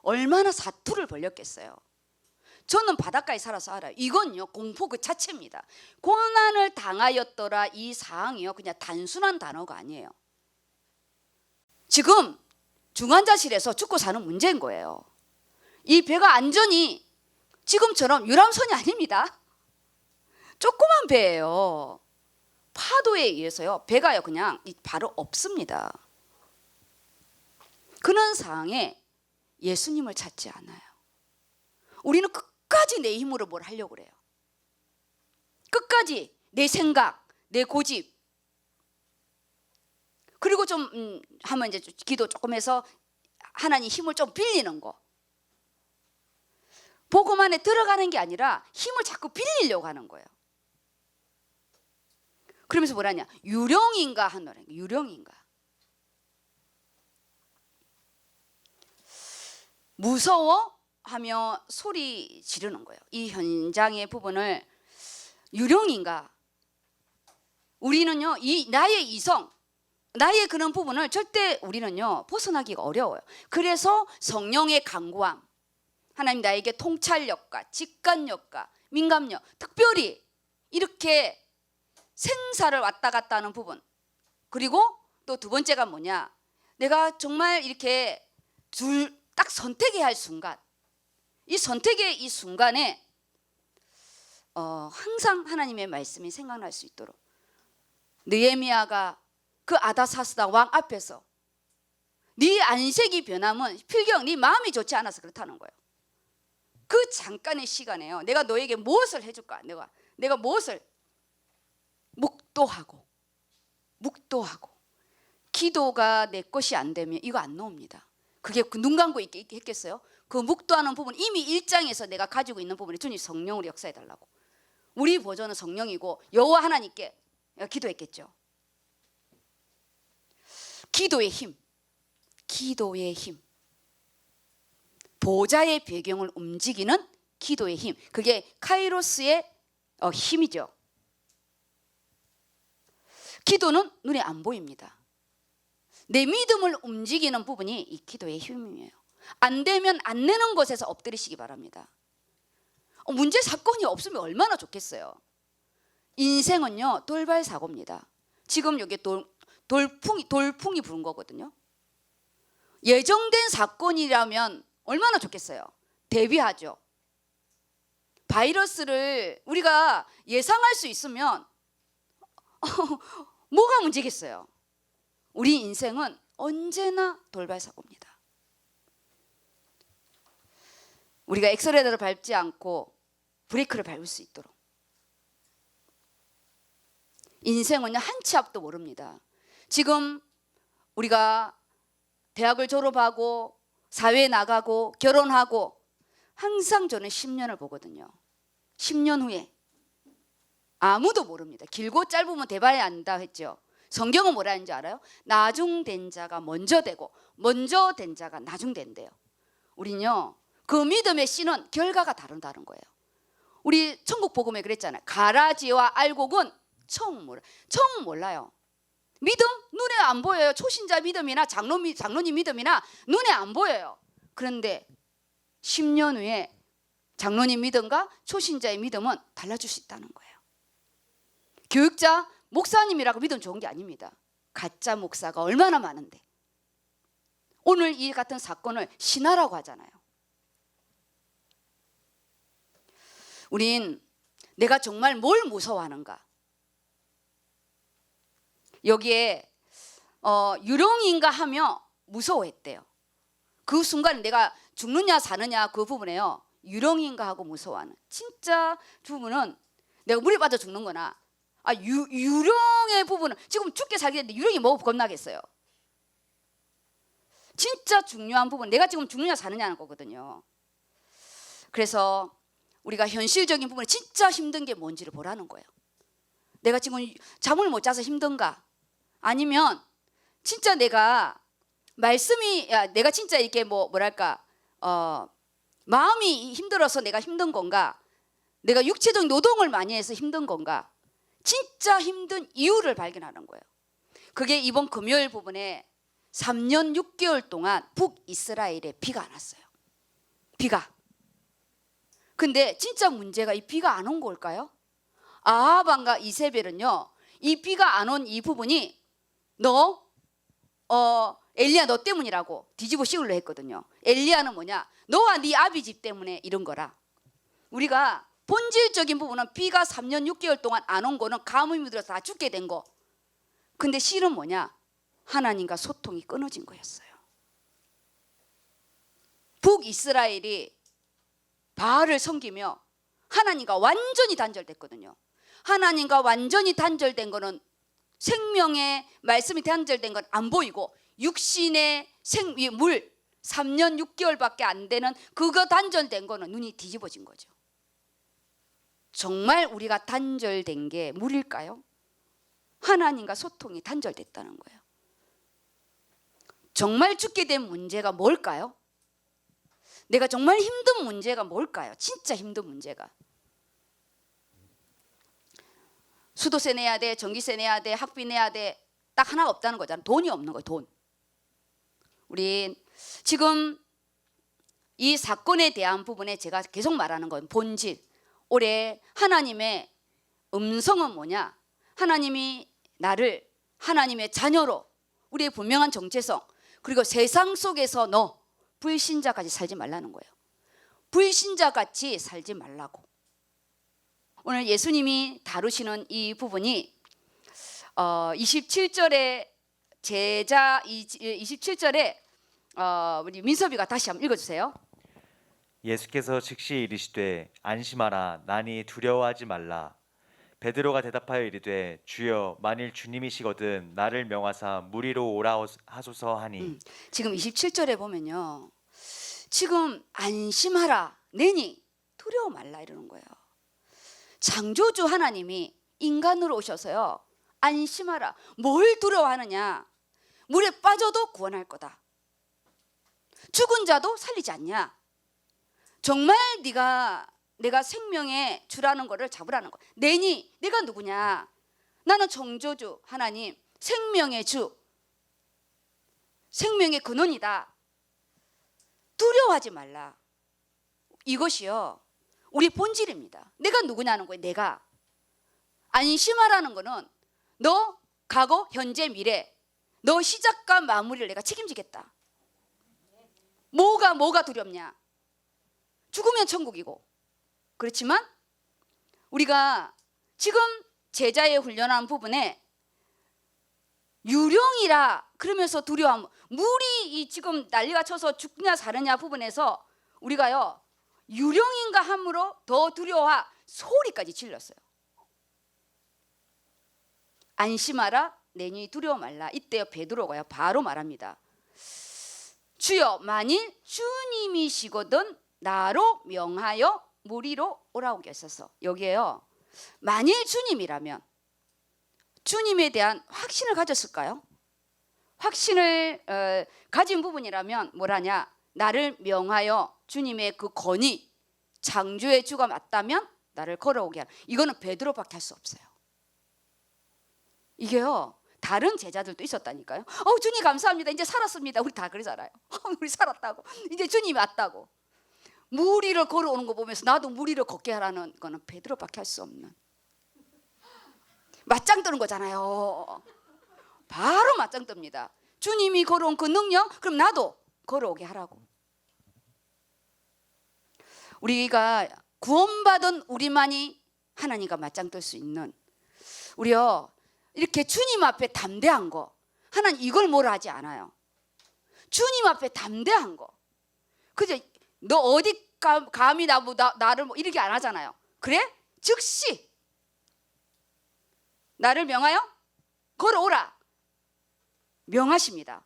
얼마나 사투를 벌였겠어요. 저는 바닷가에 살아서 알아요. 이건요, 공포 그 자체입니다. 고난을 당하였더라, 이 사항이요, 그냥 단순한 단어가 아니에요. 지금 중환자실에서 죽고 사는 문제인 거예요. 이 배가 안전이 지금처럼 유람선이 아닙니다. 조그만 배예요. 파도에 의해서요, 배가요 그냥 바로 없습니다. 그런 상황에 예수님을 찾지 않아요. 우리는 끝까지 내 힘으로 뭘 하려고 그래요. 끝까지 내 생각, 내 고집, 그리고 좀 하면 이제 기도 조금 해서 하나님 힘을 좀 빌리는 거. 복음 안에 들어가는 게 아니라 힘을 자꾸 빌리려고 하는 거예요. 그러면서 뭐라냐, 유령인가 하노라. 유령인가. 무서워하며 소리 지르는 거예요. 이 현장의 부분을 유령인가. 우리는요, 이 나의 이성, 나의 그런 부분을 절대 우리는요 벗어나기가 어려워요. 그래서 성령의 강구함, 하나님 나에게 통찰력과 직관력과 민감력, 특별히 이렇게 생사를 왔다 갔다 하는 부분, 그리고 또 두 번째가 뭐냐, 내가 정말 이렇게 딱 선택해야 할 순간, 이 선택의 이 순간에 항상 하나님의 말씀이 생각날 수 있도록, 느헤미야가 그 아다사스다 왕 앞에서 네 안색이 변하면 필경 네 마음이 좋지 않아서 그렇다는 거예요. 그 잠깐의 시간에요, 내가 너에게 무엇을 해줄까, 내가 무엇을 묵도하고 기도가 내 것이 안 되면 이거 안 나옵니다. 그게 눈 감고 있겠어요? 그 묵도하는 부분, 이미 1장에서 내가 가지고 있는 부분이 주님 성령으로 역사해 달라고. 우리 보조는 성령이고 여호와 하나님께 기도했겠죠. 기도의 힘, 보좌의 배경을 움직이는 기도의 힘, 그게 카이로스의 힘이죠. 기도는 눈에 안 보입니다. 내 믿음을 움직이는 부분이 이 기도의 힘이에요. 안 되면 안 되는 곳에서 엎드리시기 바랍니다. 문제 사건이 없으면 얼마나 좋겠어요. 인생은요 돌발 사고입니다. 지금 여기 돌풍이 부른 거거든요. 예정된 사건이라면 얼마나 좋겠어요. 대비하죠. 바이러스를 우리가 예상할 수 있으면 뭐가 문제겠어요. 우리 인생은 언제나 돌발 사고입니다. 우리가 엑셀레이터를 밟지 않고 브레이크를 밟을 수 있도록. 인생은요 한 치 앞도 모릅니다. 지금 우리가 대학을 졸업하고 사회에 나가고 결혼하고 항상 저는 10년을 보거든요. 10년 후에 아무도 모릅니다. 길고 짧으면 대봐야 안다 했죠. 성경은 뭐라 하는지 알아요? 나중된 자가 먼저 되고 먼저 된 자가 나중된대요. 우리는요, 그 믿음의 씨는 결과가 다른 거예요. 우리 천국 복음에 그랬잖아요. 가라지와 알곡은 처음 몰라요. 믿음 눈에 안 보여요. 초신자 믿음이나 장로님 믿음이나 눈에 안 보여요. 그런데 10년 후에 장로님 믿음과 초신자의 믿음은 달라질 수 있다는 거예요. 교육자, 목사님이라고 믿음 좋은 게 아닙니다. 가짜 목사가 얼마나 많은데. 오늘 이 같은 사건을 신화라고 하잖아요. 우린 내가 정말 뭘 무서워하는가? 여기에 유령인가 하며 무서워했대요. 그 순간 내가 죽느냐 사느냐 그 부분에요, 유령인가 하고 무서워하는. 진짜 부분은 내가 물에 빠져 죽는 거나 유령의 부분은 지금 죽게 살겠는데 유령이 뭐 겁나겠어요. 진짜 중요한 부분, 내가 지금 죽느냐 사느냐는 거거든요. 그래서 우리가 현실적인 부분에 진짜 힘든 게 뭔지를 보라는 거예요. 내가 지금 잠을 못 자서 힘든가? 아니면 진짜 내가 말씀이 내가 진짜 이렇게 뭐랄까 마음이 힘들어서 내가 힘든 건가? 내가 육체적 노동을 많이 해서 힘든 건가? 진짜 힘든 이유를 발견하는 거예요. 그게 이번 금요일 부분에 3년 6개월 동안 북이스라엘에 비가 안 왔어요. 비가. 근데 진짜 문제가 이 비가 안 온 걸까요? 아하방과 이세벨은요, 이 비가 안 온 이 부분이 엘리야 너 때문이라고 뒤집어 씌우려 했거든요. 엘리야는 뭐냐? 너와 네 아비 집 때문에 이런 거라. 우리가 본질적인 부분은 비가 3년 6개월 동안 안 온 거는 가뭄이 들어서 다 죽게 된 거. 근데 실은 뭐냐? 하나님과 소통이 끊어진 거였어요. 북이스라엘이 바알을 섬기며 하나님과 완전히 단절됐거든요. 하나님과 완전히 단절된 거는, 생명의 말씀이 단절된 건 안 보이고 육신의 물 3년 6개월밖에 안 되는 그거 단절된 거는 눈이 뒤집어진 거죠. 정말 우리가 단절된 게 물일까요? 하나님과 소통이 단절됐다는 거예요. 정말 죽게 된 문제가 뭘까요? 내가 정말 힘든 문제가 뭘까요? 진짜 힘든 문제가. 수도세 내야 돼, 전기세 내야 돼, 학비 내야 돼. 딱 하나 없다는 거잖아. 돈이 없는 거예요. 돈. 우리 지금 이 사건에 대한 부분에 제가 계속 말하는 건 본질. 올해 하나님의 음성은 뭐냐? 하나님이 나를 하나님의 자녀로, 우리의 분명한 정체성, 그리고 세상 속에서 너 불신자같이 살지 말라는 거예요. 불신자같이 살지 말라고. 오늘 예수님이 다루시는 이 부분이 27절에 27절에 우리 민섭이가 다시 한번 읽어주세요. 예수께서 즉시 이르시되 안심하라 나니 두려워하지 말라. 베드로가 대답하여 이르되 주여 만일 주님이시거든 나를 명하사 물 위로 오라 하소서 하니. 지금 27절에 보면요, 지금 안심하라 내니 두려워 말라 이러는 거예요. 창조주 하나님이 인간으로 오셔서요, 안심하라. 뭘 두려워하느냐? 물에 빠져도 구원할 거다. 죽은 자도 살리지 않냐? 정말 내가 생명의 주라는 거를 잡으라는 거야. 내니 내가 누구냐? 나는 창조주 하나님, 생명의 주, 생명의 근원이다. 두려워하지 말라. 이것이요 우리 본질입니다. 내가 누구냐는 거예요. 내가. 안심하라는 거는 너 과거, 현재, 미래, 너 시작과 마무리를 내가 책임지겠다. 뭐가 두렵냐? 죽으면 천국이고. 그렇지만 우리가 지금 제자의 훈련한 부분에 유령이라 그러면서 두려워함, 물이 지금 난리가 쳐서 죽냐 사느냐 부분에서 우리가요 유령인가 함으로 더 두려워 소리까지 질렀어요. 안심하라 내니 두려워 말라. 이때요 베드로가요 바로 말합니다. 주여 만일 주님이시거든 나로 명하여 물 위로 오라고 하셔서 여기에요. 만일 주님이라면 주님에 대한 확신을 가졌을까요? 확신을 가진 부분이라면 뭐라냐? 나를 명하여 주님의 그 권위, 창조의 주가 맞다면 나를 걸어오게 하라. 이거는 베드로밖에 할 수 없어요. 이게요. 다른 제자들도 있었다니까요. 주님 감사합니다. 이제 살았습니다. 우리 다 그러잖아요. 우리 살았다고. 이제 주님이 왔다고. 물 위를 걸어오는 거 보면서 나도 물 위를 걷게 하라는 거는 베드로밖에 할 수 없는. 맞짱 뜨는 거잖아요. 바로 맞짱 뜹니다. 주님이 걸어온 그 능력, 그럼 나도 걸어오게 하라고. 우리가 구원받은 우리만이 하나님과 맞짱 뜰 수 있는, 우리요 이렇게 주님 앞에 담대한 거, 하나님 이걸 뭐라 하지 않아요. 주님 앞에 담대한 거. 그죠? 너 어디 감히 나를 뭐 이렇게 안 하잖아요. 그래? 즉시 나를 명하여 걸어오라. 명하십니다.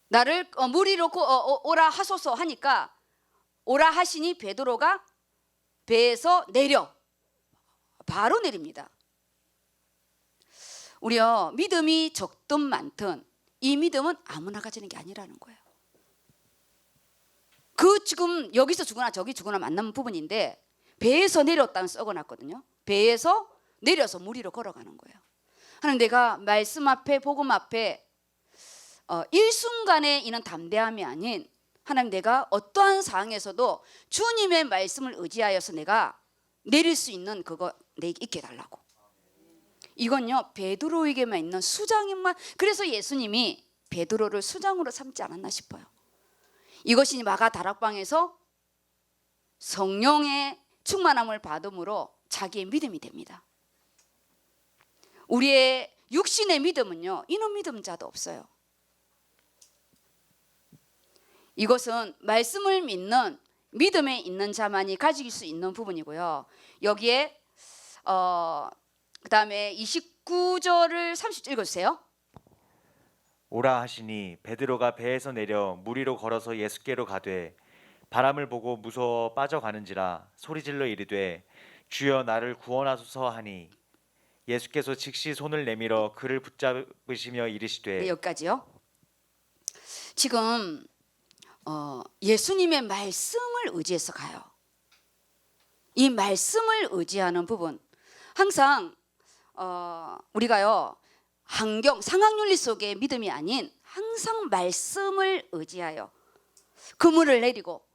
나를 물 위로 오라 하소서 하니까 오라 하시니 베드로가 배에서 내려 바로 내립니다. 우리요 믿음이 적든 많든 이 믿음은 아무나 가지는 게 아니라는 거예요. 그 지금 여기서 주거나 저기 주거나 만나는 부분인데 배에서 내렸다는 써놨거든요. 배에서 내려서 물 위로 걸어가는 거예요. 하나님, 내가 말씀 앞에 복음 앞에 일순간에 있는 담대함이 아닌, 하나님 내가 어떠한 상황에서도 주님의 말씀을 의지하여서 내가 내릴 수 있는 그거 내게 있게 해달라고. 이건요 베드로에게만 있는 수장님만. 그래서 예수님이 베드로를 수장으로 삼지 않았나 싶어요. 이것이 마가 다락방에서 성령의 충만함을 받음으로 자기의 믿음이 됩니다. 우리의 육신의 믿음은요 이런 믿음자도 없어요. 이것은 말씀을 믿는 믿음에 있는 자만이 가질 수 있는 부분이고요. 여기에 그 다음에 29절을 30절 읽어주세요. 오라 하시니 베드로가 배에서 내려 물 위로 걸어서 예수께로 가되 바람을 보고 무서워 빠져가는지라 소리질러 이르되 주여 나를 구원하소서 하니 예수께서 즉시 손을 내밀어 그를 붙잡으시며 이르시되. 네, 여기까지요. 지금 예수님의 말씀을 의지해서 가요. 이 말씀을 의지하는 부분, 항상 우리가요 상황윤리 속의 믿음이 아닌 항상 말씀을 의지하여 그물을 내리고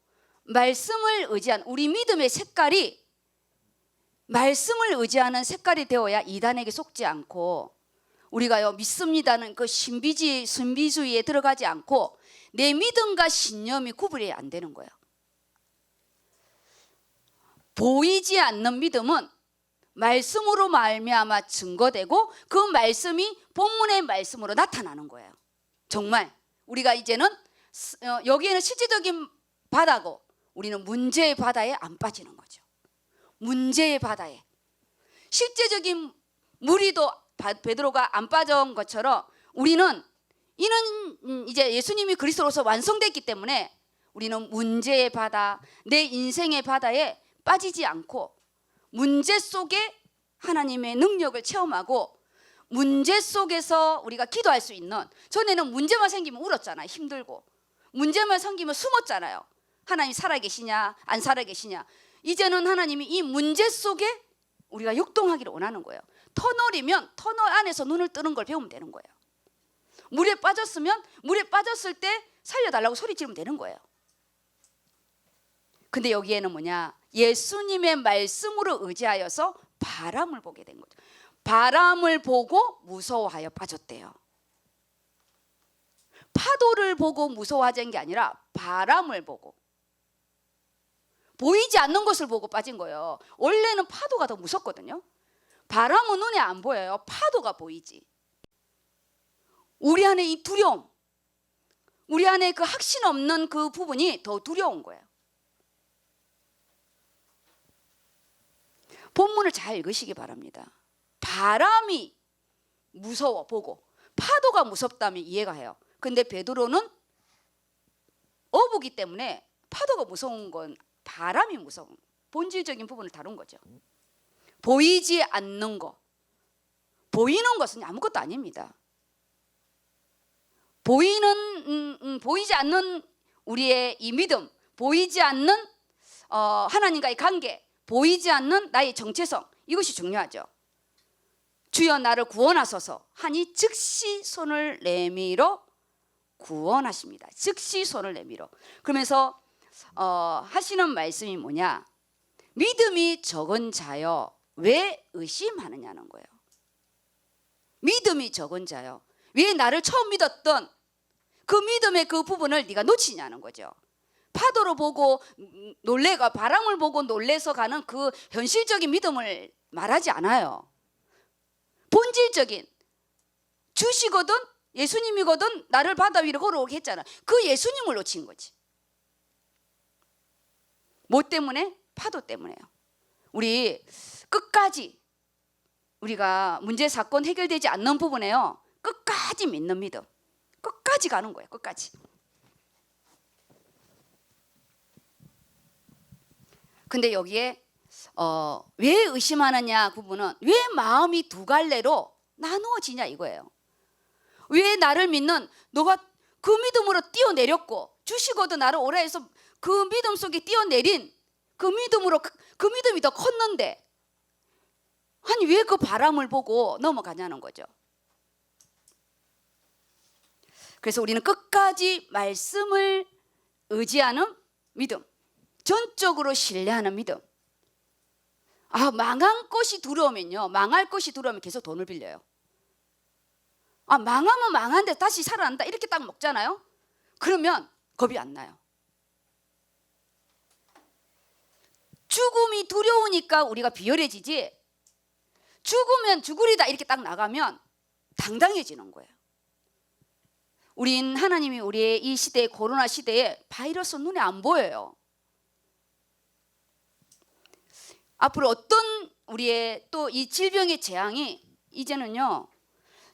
말씀을 의지한 우리 믿음의 색깔이 말씀을 의지하는 색깔이 되어야 이단에게 속지 않고, 우리가요 믿습니다는 그 신비주의에 들어가지 않고 내 믿음과 신념이 구분이 안 되는 거예요. 보이지 않는 믿음은 말씀으로 말미암아 증거되고 그 말씀이 본문의 말씀으로 나타나는 거예요. 정말 우리가 이제는 여기에는 실제적인 바다고 우리는 문제의 바다에 안 빠지는 거죠. 문제의 바다에 실제적인 무리도 베드로가 안 빠진 것처럼 우리는 이는 이제 예수님이 그리스도로서 완성됐기 때문에 우리는 문제의 바다, 내 인생의 바다에 빠지지 않고 문제 속에 하나님의 능력을 체험하고 문제 속에서 우리가 기도할 수 있는, 전에는 문제만 생기면 울었잖아요. 힘들고 문제만 생기면 숨었잖아요. 하나님 살아계시냐 안 살아계시냐. 이제는 하나님이 이 문제 속에 우리가 역동하기를 원하는 거예요. 터널이면 터널 안에서 눈을 뜨는 걸 배우면 되는 거예요. 물에 빠졌으면 물에 빠졌을 때 살려달라고 소리 지르면 되는 거예요. 근데 여기에는 뭐냐, 예수님의 말씀으로 의지하여서 바람을 보게 된 거죠. 바람을 보고 무서워하여 빠졌대요. 파도를 보고 무서워하는 게 아니라 바람을 보고, 보이지 않는 것을 보고 빠진 거예요. 원래는 파도가 더 무섭거든요. 바람은 눈에 안 보여요. 파도가 보이지. 우리 안에 이 두려움, 우리 안에 그 확신 없는 그 부분이 더 두려운 거예요. 본문을 잘 읽으시기 바랍니다. 바람이 무서워 보고 파도가 무섭다면 이해가 해요. 근데 베드로는 어부기 때문에 파도가 무서운 건 바람이 무서운 본질적인 부분을 다룬 거죠. 보이지 않는 거. 보이는 것은 아무것도 아닙니다. 보이지 않는 우리의 이 믿음, 보이지 않는 하나님과의 관계, 보이지 않는 나의 정체성, 이것이 중요하죠. 주여 나를 구원하소서 하니 즉시 손을 내밀어 구원하십니다. 즉시 손을 내밀어. 그러면서 하시는 말씀이 뭐냐? 믿음이 적은 자여 왜 의심하느냐는 거예요. 믿음이 적은 자여 왜 나를 처음 믿었던 그 믿음의 그 부분을 네가 놓치냐는 거죠. 파도를 보고 놀래가 바람을 보고 놀래서 가는 그 현실적인 믿음을 말하지 않아요. 본질적인 주시거든 예수님이거든 나를 바다 위로 걸어오게 했잖아. 그 예수님을 놓친 거지. 뭐 때문에? 파도 때문에요. 우리 끝까지 우리가 문제 사건 해결되지 않는 부분에요. 끝까지 믿는 믿음. 끝까지 가는 거예요. 끝까지. 근데 여기에 왜 의심하느냐 부분은 왜 마음이 두 갈래로 나누어지냐 이거예요. 왜 나를 믿는 너가 그 믿음으로 뛰어내렸고 주시거든 나를 오라 해서 그 믿음 속에 뛰어내린 그 믿음으로 그 믿음이 더 컸는데 아니 왜 그 바람을 보고 넘어가냐는 거죠. 그래서 우리는 끝까지 말씀을 의지하는 믿음, 전적으로 신뢰하는 믿음. 망한 것이 두려우면요, 망할 것이 두려우면 계속 돈을 빌려요. 망하면 망한데 다시 살아난다 이렇게 딱 먹잖아요. 그러면 겁이 안 나요. 죽음이 두려우니까 우리가 비열해지지, 죽으면 죽으리다 이렇게 딱 나가면 당당해지는 거예요. 우린 하나님이 우리의 이 시대에 코로나 시대에 바이러스 눈에 안 보여요. 앞으로 어떤 우리의 또 이 질병의 재앙이 이제는요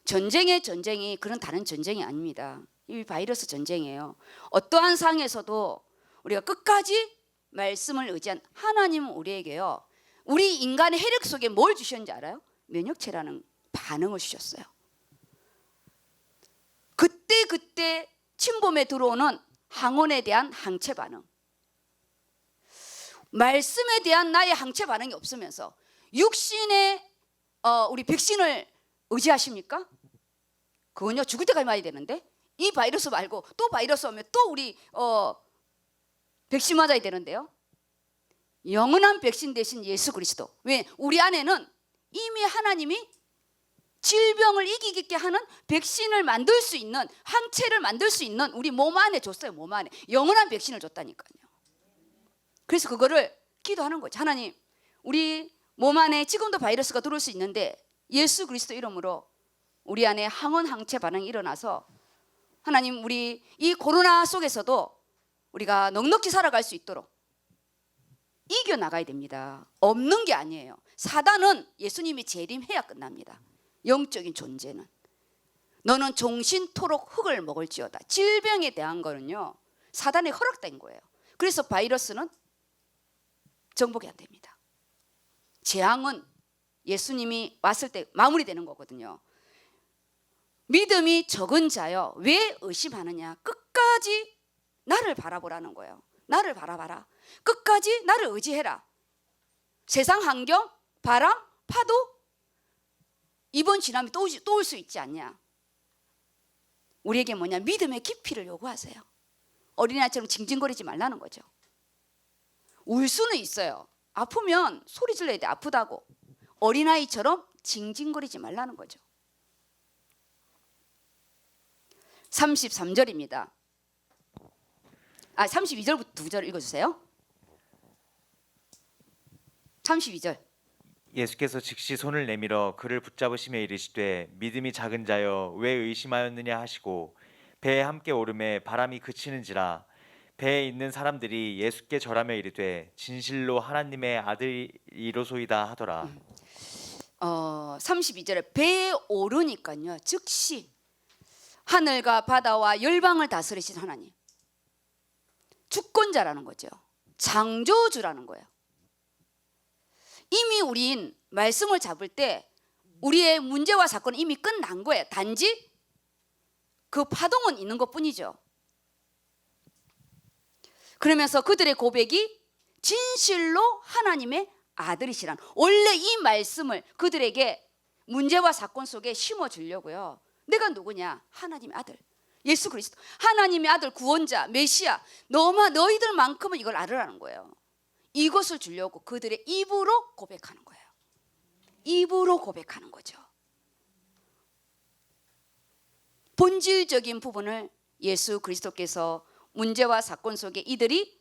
전쟁의 전쟁이 그런 다른 전쟁이 아닙니다. 이 바이러스 전쟁이에요. 어떠한 상에서도 우리가 끝까지 말씀을 의지한 하나님은 우리에게요 우리 인간의 혈액 속에 뭘 주셨는지 알아요? 면역체라는 반응을 주셨어요. 그때 침범에 들어오는 항원에 대한 항체 반응, 말씀에 대한 나의 항체 반응이 없으면서 육신의 우리 백신을 의지하십니까? 그건요 죽을 때까지 맞아야 되는데 이 바이러스 말고 또 바이러스 오면 또 우리 백신 맞아야 되는데요. 영원한 백신 대신 예수 그리스도. 왜? 우리 안에는 이미 하나님이 질병을 이기게 하는 백신을 만들 수 있는 항체를 만들 수 있는 우리 몸 안에 줬어요. 몸 안에 영원한 백신을 줬다니까요. 그래서 그거를 기도하는 거죠. 하나님 우리 몸 안에 지금도 바이러스가 들어올 수 있는데 예수 그리스도 이름으로 우리 안에 항원 항체 반응이 일어나서 하나님 우리 이 코로나 속에서도 우리가 넉넉히 살아갈 수 있도록 이겨나가야 됩니다. 없는 게 아니에요. 사단은 예수님이 재림해야 끝납니다. 영적인 존재는 너는 종신토록 흙을 먹을지어다. 질병에 대한 거는요 사단에 허락된 거예요. 그래서 바이러스는 정복이 안 됩니다. 재앙은 예수님이 왔을 때 마무리되는 거거든요. 믿음이 적은 자여 왜 의심하느냐. 끝까지 나를 바라보라는 거예요. 나를 바라봐라. 끝까지 나를 의지해라. 세상 환경, 바람, 파도 이번 지나면 또 올 수 있지 않냐. 우리에게 뭐냐 믿음의 깊이를 요구하세요. 어린아이처럼 징징거리지 말라는 거죠. 울 수는 있어요. 아프면 소리 질러야 돼. 아프다고. 어린아이처럼 징징거리지 말라는 거죠. 33절입니다. 32절부터 2절 읽어주세요. 32절. 예수께서 즉시 손을 내밀어 그를 붙잡으시며 이르시되 믿음이 작은 자여 왜 의심하였느냐 하시고 배에 함께 오르매 바람이 그치는지라 배에 있는 사람들이 예수께 절하며 이르되 진실로 하나님의 아들이로소이다 하더라. 32절에 배에 오르니까요 즉시 하늘과 바다와 열방을 다스리신 하나님, 주권자라는 거죠. 창조주라는 거예요. 이미 우린 말씀을 잡을 때 우리의 문제와 사건은 이미 끝난 거예요. 단지 그 파동은 있는 것뿐이죠. 그러면서 그들의 고백이 진실로 하나님의 아들이시란, 원래 이 말씀을 그들에게 문제와 사건 속에 심어주려고요. 내가 누구냐? 하나님의 아들 예수 그리스도, 하나님의 아들, 구원자, 메시아, 너희들만큼은 이걸 알으라는 거예요. 이것을 주려고 그들의 입으로 고백하는 거예요. 입으로 고백하는 거죠. 본질적인 부분을 예수 그리스도께서 문제와 사건 속에 이들이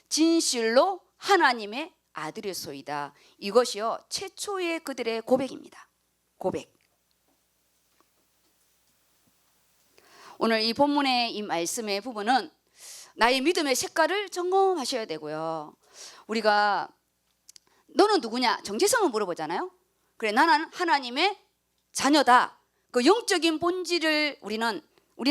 진실로 하나님의 아들이소이다. 이것이요 최초의 그들의 고백입니다. 고백. 오늘 이 본문의 이 말씀의 부분은 나의 믿음의 색깔을 점검하셔야 되고요. 우리가 너는 누구냐? 정체성을 물어보잖아요. 그래, 나는 하나님의 자녀다. 그 영적인 본질을 우리는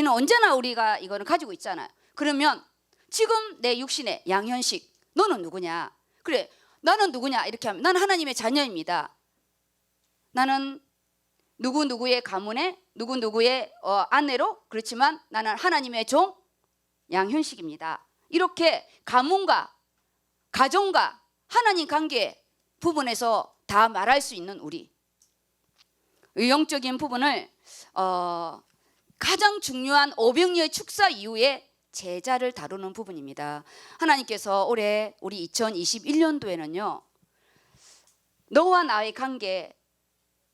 언제나 우리가 이거는 가지고 있잖아요. 그러면 지금 내 육신의 양현식, 너는 누구냐? 그래, 나는 누구냐? 이렇게 하면 나는 하나님의 자녀입니다. 나는 누구누구의 가문에 누구누구의 아내로, 그렇지만 나는 하나님의 종 양현식입니다. 이렇게 가문과 가정과 하나님 관계 부분에서 다 말할 수 있는 우리, 이 영적인 부분을 가장 중요한 오병이의 축사 이후에 제자를 다루는 부분입니다. 하나님께서 올해 우리 2021년도에는요 너와 나의 관계,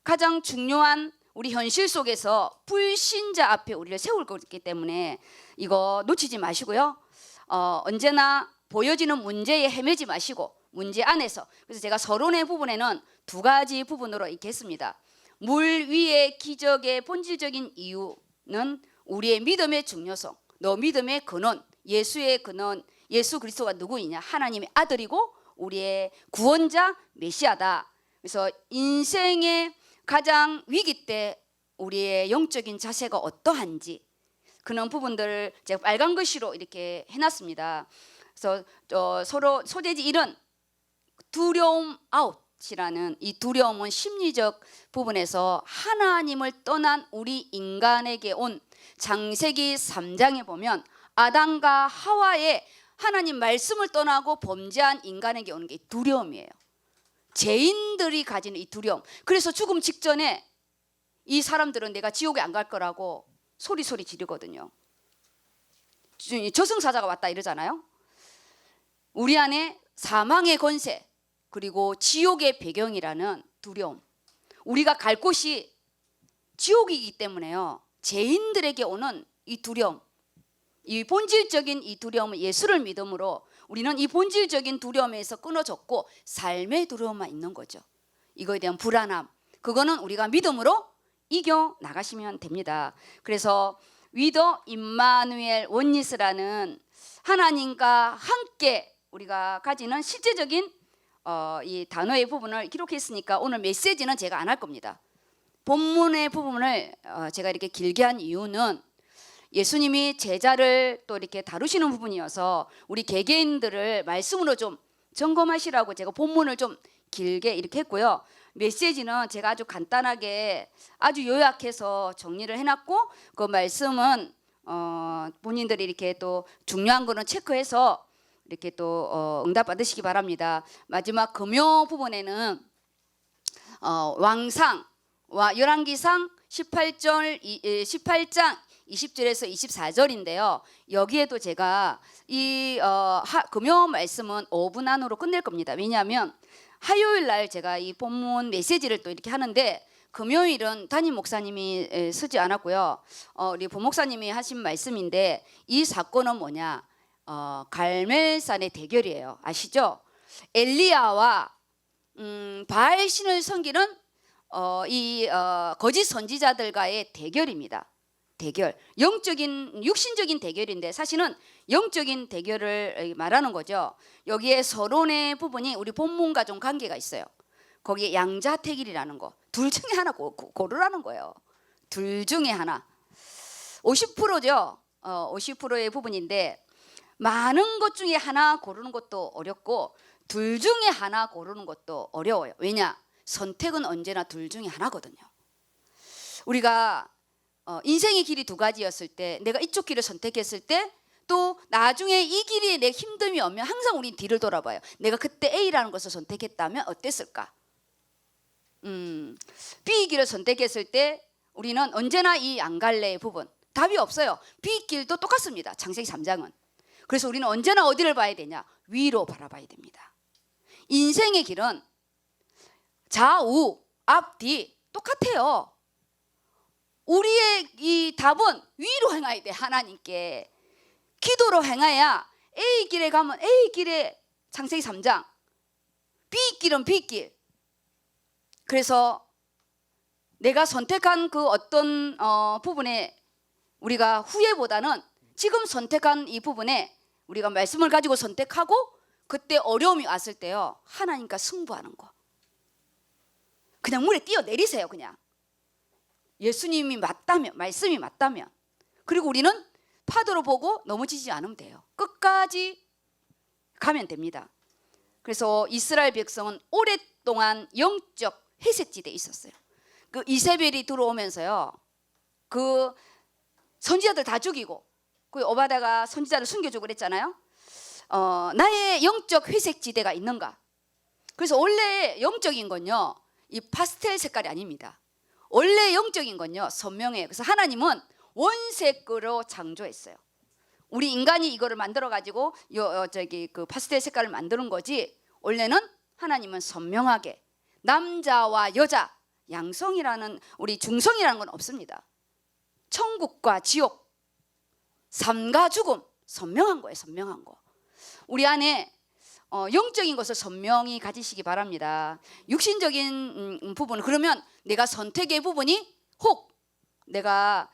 가장 중요한 우리 현실 속에서 불신자 앞에 우리를 세울 거기 때문에 이거 놓치지 마시고요. 언제나 보여지는 문제에 헤매지 마시고 문제 안에서, 그래서 제가 서론의 부분에는 두 가지 부분으로 이렇게 했습니다. 물 위의 기적의 본질적인 이유는 우리의 믿음의 중요성, 너 믿음의 근원, 예수의 근원, 예수 그리스도가 누구이냐? 하나님의 아들이고 우리의 구원자 메시아다. 그래서 인생의 가장 위기 때 우리의 영적인 자세가 어떠한지 그런 부분들을 제가 빨간 글씨로 이렇게 해놨습니다. 그래서 서로 소재지 1은 두려움 아웃이라는, 이 두려움은 심리적 부분에서 하나님을 떠난 우리 인간에게 온, 창세기 3장에 보면 아담과 하와의 하나님 말씀을 떠나고 범죄한 인간에게 오는 게 두려움이에요. 죄인들이 가지는 이 두려움. 그래서 죽음 직전에 이 사람들은 내가 지옥에 안 갈 거라고 소리 지르거든요. 저승사자가 왔다 이러잖아요. 우리 안에 사망의 권세 그리고 지옥의 배경이라는 두려움, 우리가 갈 곳이 지옥이기 때문에요. 죄인들에게 오는 이 두려움, 이 본질적인 이 두려움은 예수를 믿음으로 우리는 이 본질적인 두려움에서 끊어졌고 삶의 두려움만 있는 거죠. 이거에 대한 불안함, 그거는 우리가 믿음으로 이겨 나가시면 됩니다. 그래서 위더 임마누엘 원니스라는 하나님과 함께 우리가 가지는 실제적인 이 단어의 부분을 기록했으니까 오늘 메시지는 제가 안 할 겁니다. 본문의 부분을 제가 이렇게 길게 한 이유는 예수님이 제자를 또 이렇게 다루시는 부분이어서 우리 개개인들을 말씀으로 좀 점검하시라고 제가 본문을 좀 길게 이렇게 했고요. 메시지는 제가 아주 간단하게 아주 요약해서 정리를 해놨고, 그 말씀은 본인들이 이렇게 또 중요한 거는 체크해서 이렇게 또 응답 받으시기 바랍니다. 마지막 금요 부분에는 왕상과 열왕기상 18장 20절에서 24절인데요. 여기에도 제가 이 금요 말씀은 5분 안으로 끝낼 겁니다. 왜냐하면 화요일 날 제가 이 본문 메시지를 또 이렇게 하는데 금요일은 담임 목사님이 쓰지 않았고요. 우리 부목사님이 하신 말씀인데, 이 사건은 뭐냐? 갈멜산의 대결이에요. 아시죠? 엘리야와 바알 신을 섬기는 이 거짓 선지자들과의 대결입니다. 대결, 영적인 육신적인 대결인데 사실은 영적인 대결을 말하는 거죠. 여기에 서론의 부분이 우리 본문과 좀 관계가 있어요. 거기에 양자택일이라는 거, 둘 중에 하나 고르라는 거예요. 둘 중에 하나. 50%죠. 50%의 부분인데 많은 것 중에 하나 고르는 것도 어렵고 둘 중에 하나 고르는 것도 어려워요. 왜냐? 선택은 언제나 둘 중에 하나거든요. 우리가 인생의 길이 두 가지였을 때 내가 이쪽 길을 선택했을 때 또 나중에 이 길이 내 힘듦이 오면 항상 우린 뒤를 돌아봐요. 내가 그때 A라는 것을 선택했다면 어땠을까? B 길을 선택했을 때 우리는 언제나 이 안 갈래의 부분 답이 없어요. B 길도 똑같습니다. 창세기 3장은. 그래서 우리는 언제나 어디를 봐야 되냐? 위로 바라봐야 됩니다. 인생의 길은 좌우, 앞, 뒤 똑같아요. 우리의 이 답은 위로 행해야 돼. 하나님께 기도로 행해야 A 길에 가면 A 길에 창세기 3장, B 길은 B 길. 그래서 내가 선택한 그 어떤 부분에 우리가 후회보다는 지금 선택한 이 부분에 우리가 말씀을 가지고 선택하고 그때 어려움이 왔을 때요, 하나님과 승부하는 거. 그냥 물에 뛰어내리세요. 그냥 예수님이 맞다면, 말씀이 맞다면. 그리고 우리는 파도로 보고 넘어지지 않으면 돼요. 끝까지 가면 됩니다. 그래서 이스라엘 백성은 오랫동안 영적 회색지대에 있었어요. 그 이세벨이 들어오면서요, 그 선지자들 다 죽이고 그 오바다가 선지자를 숨겨주고 그랬잖아요. 나의 영적 회색지대가 있는가? 그래서 원래 영적인 건요, 이 파스텔 색깔이 아닙니다. 원래 영적인 건요, 선명해요. 그래서 하나님은 원색으로 창조했어요. 우리 인간이 이거를 만들어 가지고 그 파스텔 색깔을 만드는 거지, 원래는 하나님은 선명하게 남자와 여자, 양성이라는, 우리 중성이라는 건 없습니다. 천국과 지옥, 삶과 죽음, 선명한 거예요. 선명한 거. 우리 안에 영적인 것을 선명히 가지시기 바랍니다. 육신적인 부분은, 그러면 내가 선택의 부분이 혹 내가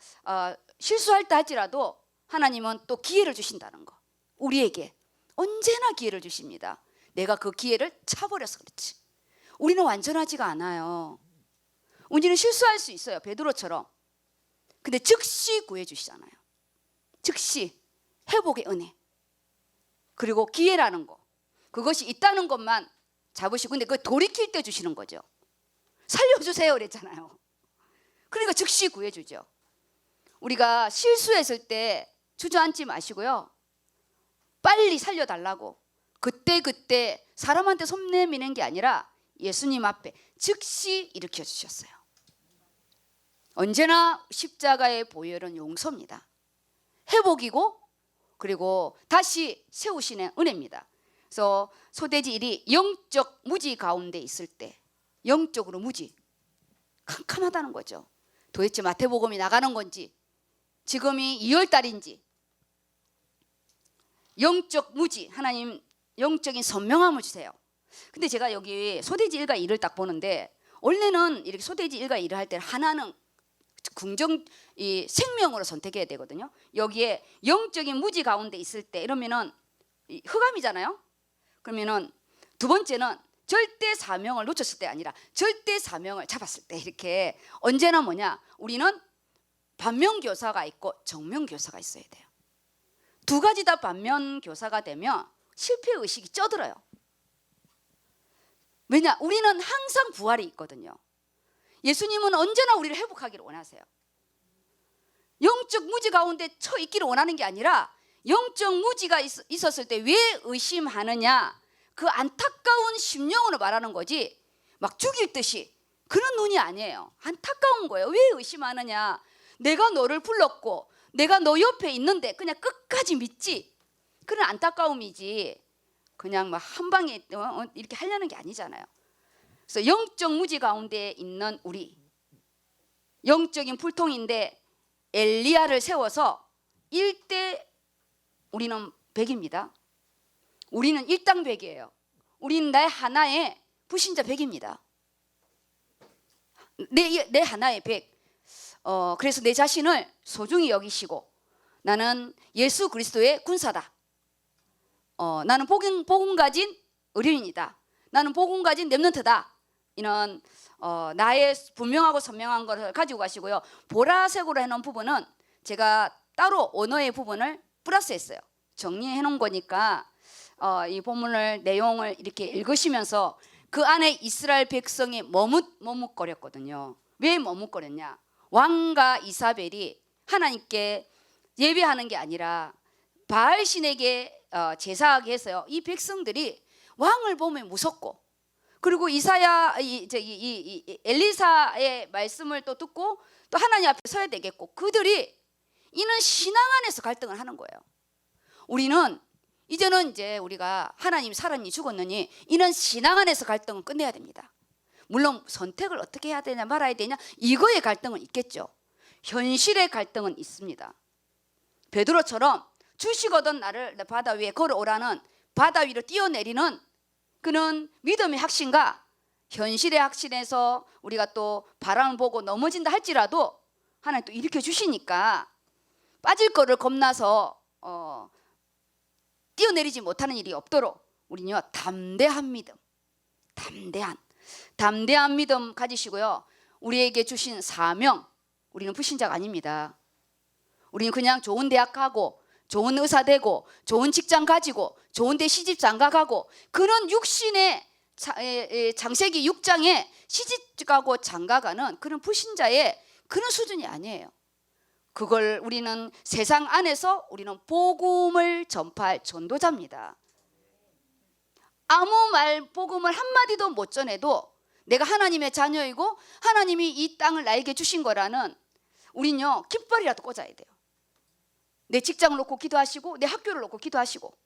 실수할 때 할지라도 하나님은 또 기회를 주신다는 거. 우리에게 언제나 기회를 주십니다. 내가 그 기회를 차버려서 그렇지. 우리는 완전하지가 않아요. 우리는 실수할 수 있어요. 베드로처럼. 근데 즉시 구해 주시잖아요. 즉시 회복의 은혜. 그리고 기회라는 거. 그것이 있다는 것만 잡으시고, 근데 그 돌이킬 때 주시는 거죠. 살려주세요 그랬잖아요. 그러니까 즉시 구해주죠. 우리가 실수했을 때 주저앉지 마시고요, 빨리 살려달라고 그때 사람한테 손 내미는 게 아니라 예수님 앞에 즉시 일으켜 주셨어요. 언제나 십자가의 보혈은 용서입니다. 회복이고 그리고 다시 세우시는 은혜입니다. 그래서 소돼지 1이 영적 무지 가운데 있을 때, 영적으로 무지, 캄캄하다는 거죠. 도대체 마태복음이 나가는 건지, 지금이 2월달인지, 영적 무지, 하나님 영적인 선명함을 주세요. 근데 제가 여기 소돼지 1과 2를 딱 보는데, 원래는 이렇게 소돼지 1과 2를 할 때 하나는 긍정, 이 생명으로 선택해야 되거든요. 여기에 영적인 무지 가운데 있을 때 이러면은 흑암이잖아요. 그러면은 두 번째는 절대 사명을 놓쳤을 때 아니라 절대 사명을 잡았을 때, 이렇게 언제나 뭐냐, 우리는 반면교사가 있고 정면교사가 있어야 돼요. 두 가지 다 반면교사가 되면 실패의식이 쪄들어요. 왜냐? 우리는 항상 부활이 있거든요. 예수님은 언제나 우리를 회복하기를 원하세요. 영적 무지 가운데 처 있기를 원하는 게 아니라, 영적 무지가 있었을 때 왜 의심하느냐, 그 안타까운 심령으로 말하는 거지, 막 죽일 듯이 그런 눈이 아니에요. 안타까운 거예요. 왜 의심하느냐, 내가 너를 불렀고 내가 너 옆에 있는데 그냥 끝까지 믿지, 그런 안타까움이지, 그냥 막 한 방에 이렇게 하려는 게 아니잖아요. 그래서 영적 무지 가운데 있는 우리, 영적인 풀통인데 엘리야를 세워서 1대 우리는 100입니다. 우리는 일당 100이에요. 우리는 내 하나의 불신자 100입니다. 내 하나의 100. 그래서 내 자신을 소중히 여기시고, 나는 예수 그리스도의 군사다. 나는 복음 가진 의뢰인이다. 나는 복음 가진 렘넌트다. 이런 나의 분명하고 선명한 것을 가지고 가시고요. 보라색으로 해놓은 부분은 제가 따로 언어의 부분을 플러스했어요. 정리해 놓은 거니까 이 본문을 내용을 이렇게 읽으시면서 그 안에 이스라엘 백성이 머뭇거렸거든요. 왜 머뭇거렸냐? 왕과 이사벨이 하나님께 예배하는 게 아니라 바알신에게 제사하게 해서요. 이 백성들이 왕을 보면 무섭고, 그리고 엘리사의 말씀을 또 듣고 또 하나님 앞에 서야 되겠고, 그들이 이는 신앙 안에서 갈등을 하는 거예요. 우리는 이제는 이제 우리가 하나님 살았니 죽었느니 이는 신앙 안에서 갈등은 끝내야 됩니다. 물론 선택을 어떻게 해야 되냐 말아야 되냐 이거의 갈등은 있겠죠. 현실의 갈등은 있습니다. 베드로처럼 주시거든 나를 바다 위에 걸어오라는, 바다 위로 뛰어내리는 그는 믿음의 확신과 현실의 확신에서 우리가 또 바람을 보고 넘어진다 할지라도 하나님 또 일으켜 주시니까 빠질 거를 겁나서 뛰어내리지 못하는 일이 없도록 우리는요 담대한 믿음, 담대한 믿음 가지시고요. 우리에게 주신 사명, 우리는 불신자가 아닙니다. 우리는 그냥 좋은 대학 가고 좋은 의사 되고 좋은 직장 가지고 좋은 데 시집 장가가고 그런 육신의 창세기 6장에 시집 가고 장가가는 그런 불신자의 그런 수준이 아니에요. 그걸 우리는 세상 안에서 우리는 복음을 전파할 전도자입니다. 아무 복음을 한마디도 못 전해도 내가 하나님의 자녀이고 하나님이 이 땅을 나에게 주신 거라는, 우린요 깃발이라도 꽂아야 돼요. 내 직장을 놓고 기도하시고 내 학교를 놓고 기도하시고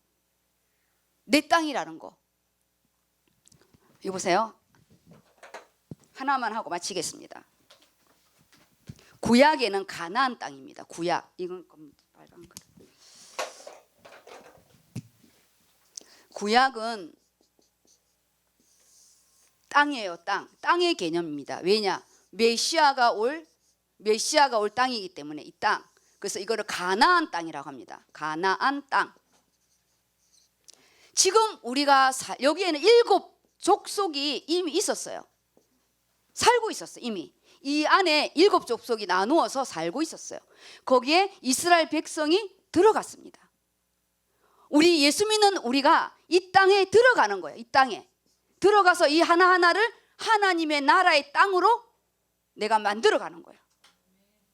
내 땅이라는 거. 이거 보세요. 하나만 하고 마치겠습니다. 구약에는 가나안 땅입니다. 구약. 이건 빨간 거. 구약은 땅이에요, 땅. 땅의 개념입니다. 왜냐? 메시아가 올 땅이기 때문에 이 땅. 그래서 이거를 가나안 땅이라고 합니다. 가나안 땅. 지금 우리가 여기에는 7 족속이 이미 있었어요. 살고 있었어요, 이미. 이 안에 7 족속이 나누어서 살고 있었어요. 거기에 이스라엘 백성이 들어갔습니다. 우리 예수 믿는 우리가 이 땅에 들어가는 거예요. 이 땅에 들어가서 이 하나하나를 하나님의 나라의 땅으로 내가 만들어가는 거예요.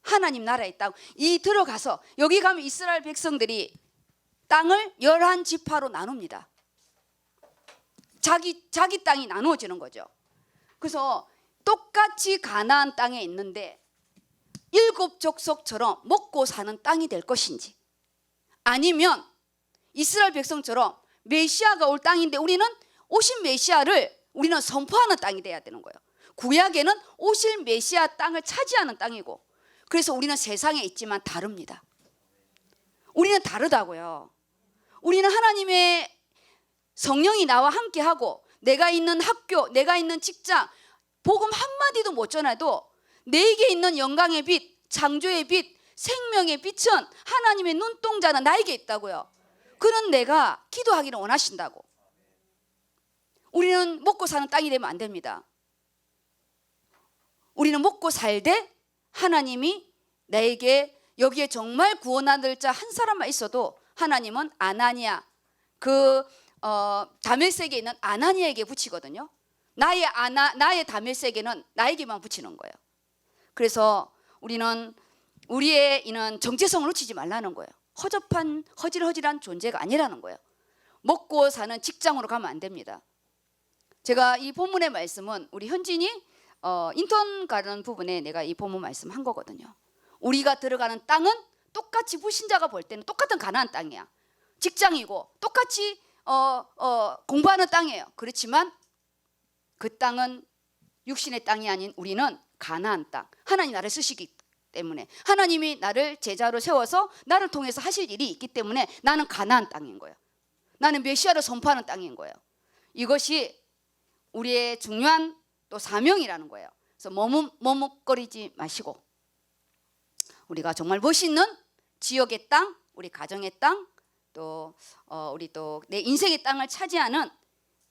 하나님 나라의 땅. 이 들어가서 여기 가면 이스라엘 백성들이 땅을 11지파로 나눕니다. 자기 땅이 나누어지는 거죠. 그래서 똑같이 가나안 땅에 있는데 7 족속처럼 먹고 사는 땅이 될 것인지, 아니면 이스라엘 백성처럼 메시아가 올 땅인데 우리는 오신 메시아를 우리는 선포하는 땅이 돼야 되는 거예요. 구약에는 오실 메시아 땅을 차지하는 땅이고, 그래서 우리는 세상에 있지만 다릅니다. 우리는 다르다고요. 우리는 하나님의 성령이 나와 함께하고 내가 있는 학교, 내가 있는 직장, 복음 한마디도 못 전해도 내게 있는 영광의 빛, 창조의 빛, 생명의 빛은 하나님의 눈동자는 나에게 있다고요. 그는 내가 기도하기를 원하신다고. 우리는 먹고 사는 땅이 되면 안 됩니다. 우리는 먹고 살되 하나님이 나에게 여기에 정말 구원받을 자 한 사람만 있어도 하나님은 아나니아, 다메섹에 있는 아나니아에게 붙이거든요. 나의 다메섹에는 나에게만 붙이는 거예요. 그래서 우리는 우리의 이는 정체성을 놓치지 말라는 거예요. 허질허질한 존재가 아니라는 거예요. 먹고 사는 직장으로 가면 안 됩니다. 제가 이 본문의 말씀은 우리 현진이 인턴 가는 부분에 내가 이 본문 말씀 한 거거든요. 우리가 들어가는 땅은 똑같이 불신자가 볼 때는 똑같은 가나안 땅이야. 직장이고 똑같이 공부하는 땅이에요. 그렇지만 그 땅은 육신의 땅이 아닌 우리는 가나안 땅. 하나님 나를 쓰시기 때문에, 하나님이 나를 제자로 세워서 나를 통해서 하실 일이 있기 때문에 나는 가나안 땅인 거예요. 나는 메시아를 선포하는 땅인 거예요. 이것이 우리의 중요한 또 사명이라는 거예요. 그래서 머뭇거리지 마시고 우리가 정말 멋있는 지역의 땅, 우리 가정의 땅, 또 우리 또 내 인생의 땅을 차지하는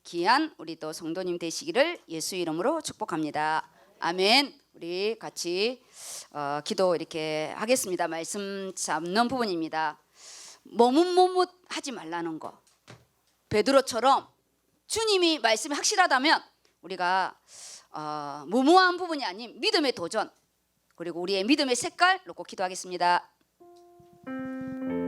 귀한 우리 또 성도님 되시기를 예수 이름으로 축복합니다. 아멘. 우리 같이 기도 이렇게 하겠습니다. 말씀 잡는 부분입니다. 머뭇머뭇하지 말라는 거. 베드로처럼 주님이 말씀이 확실하다면 우리가 무모한 부분이 아닌 믿음의 도전, 그리고 우리의 믿음의 색깔 놓고 기도하겠습니다.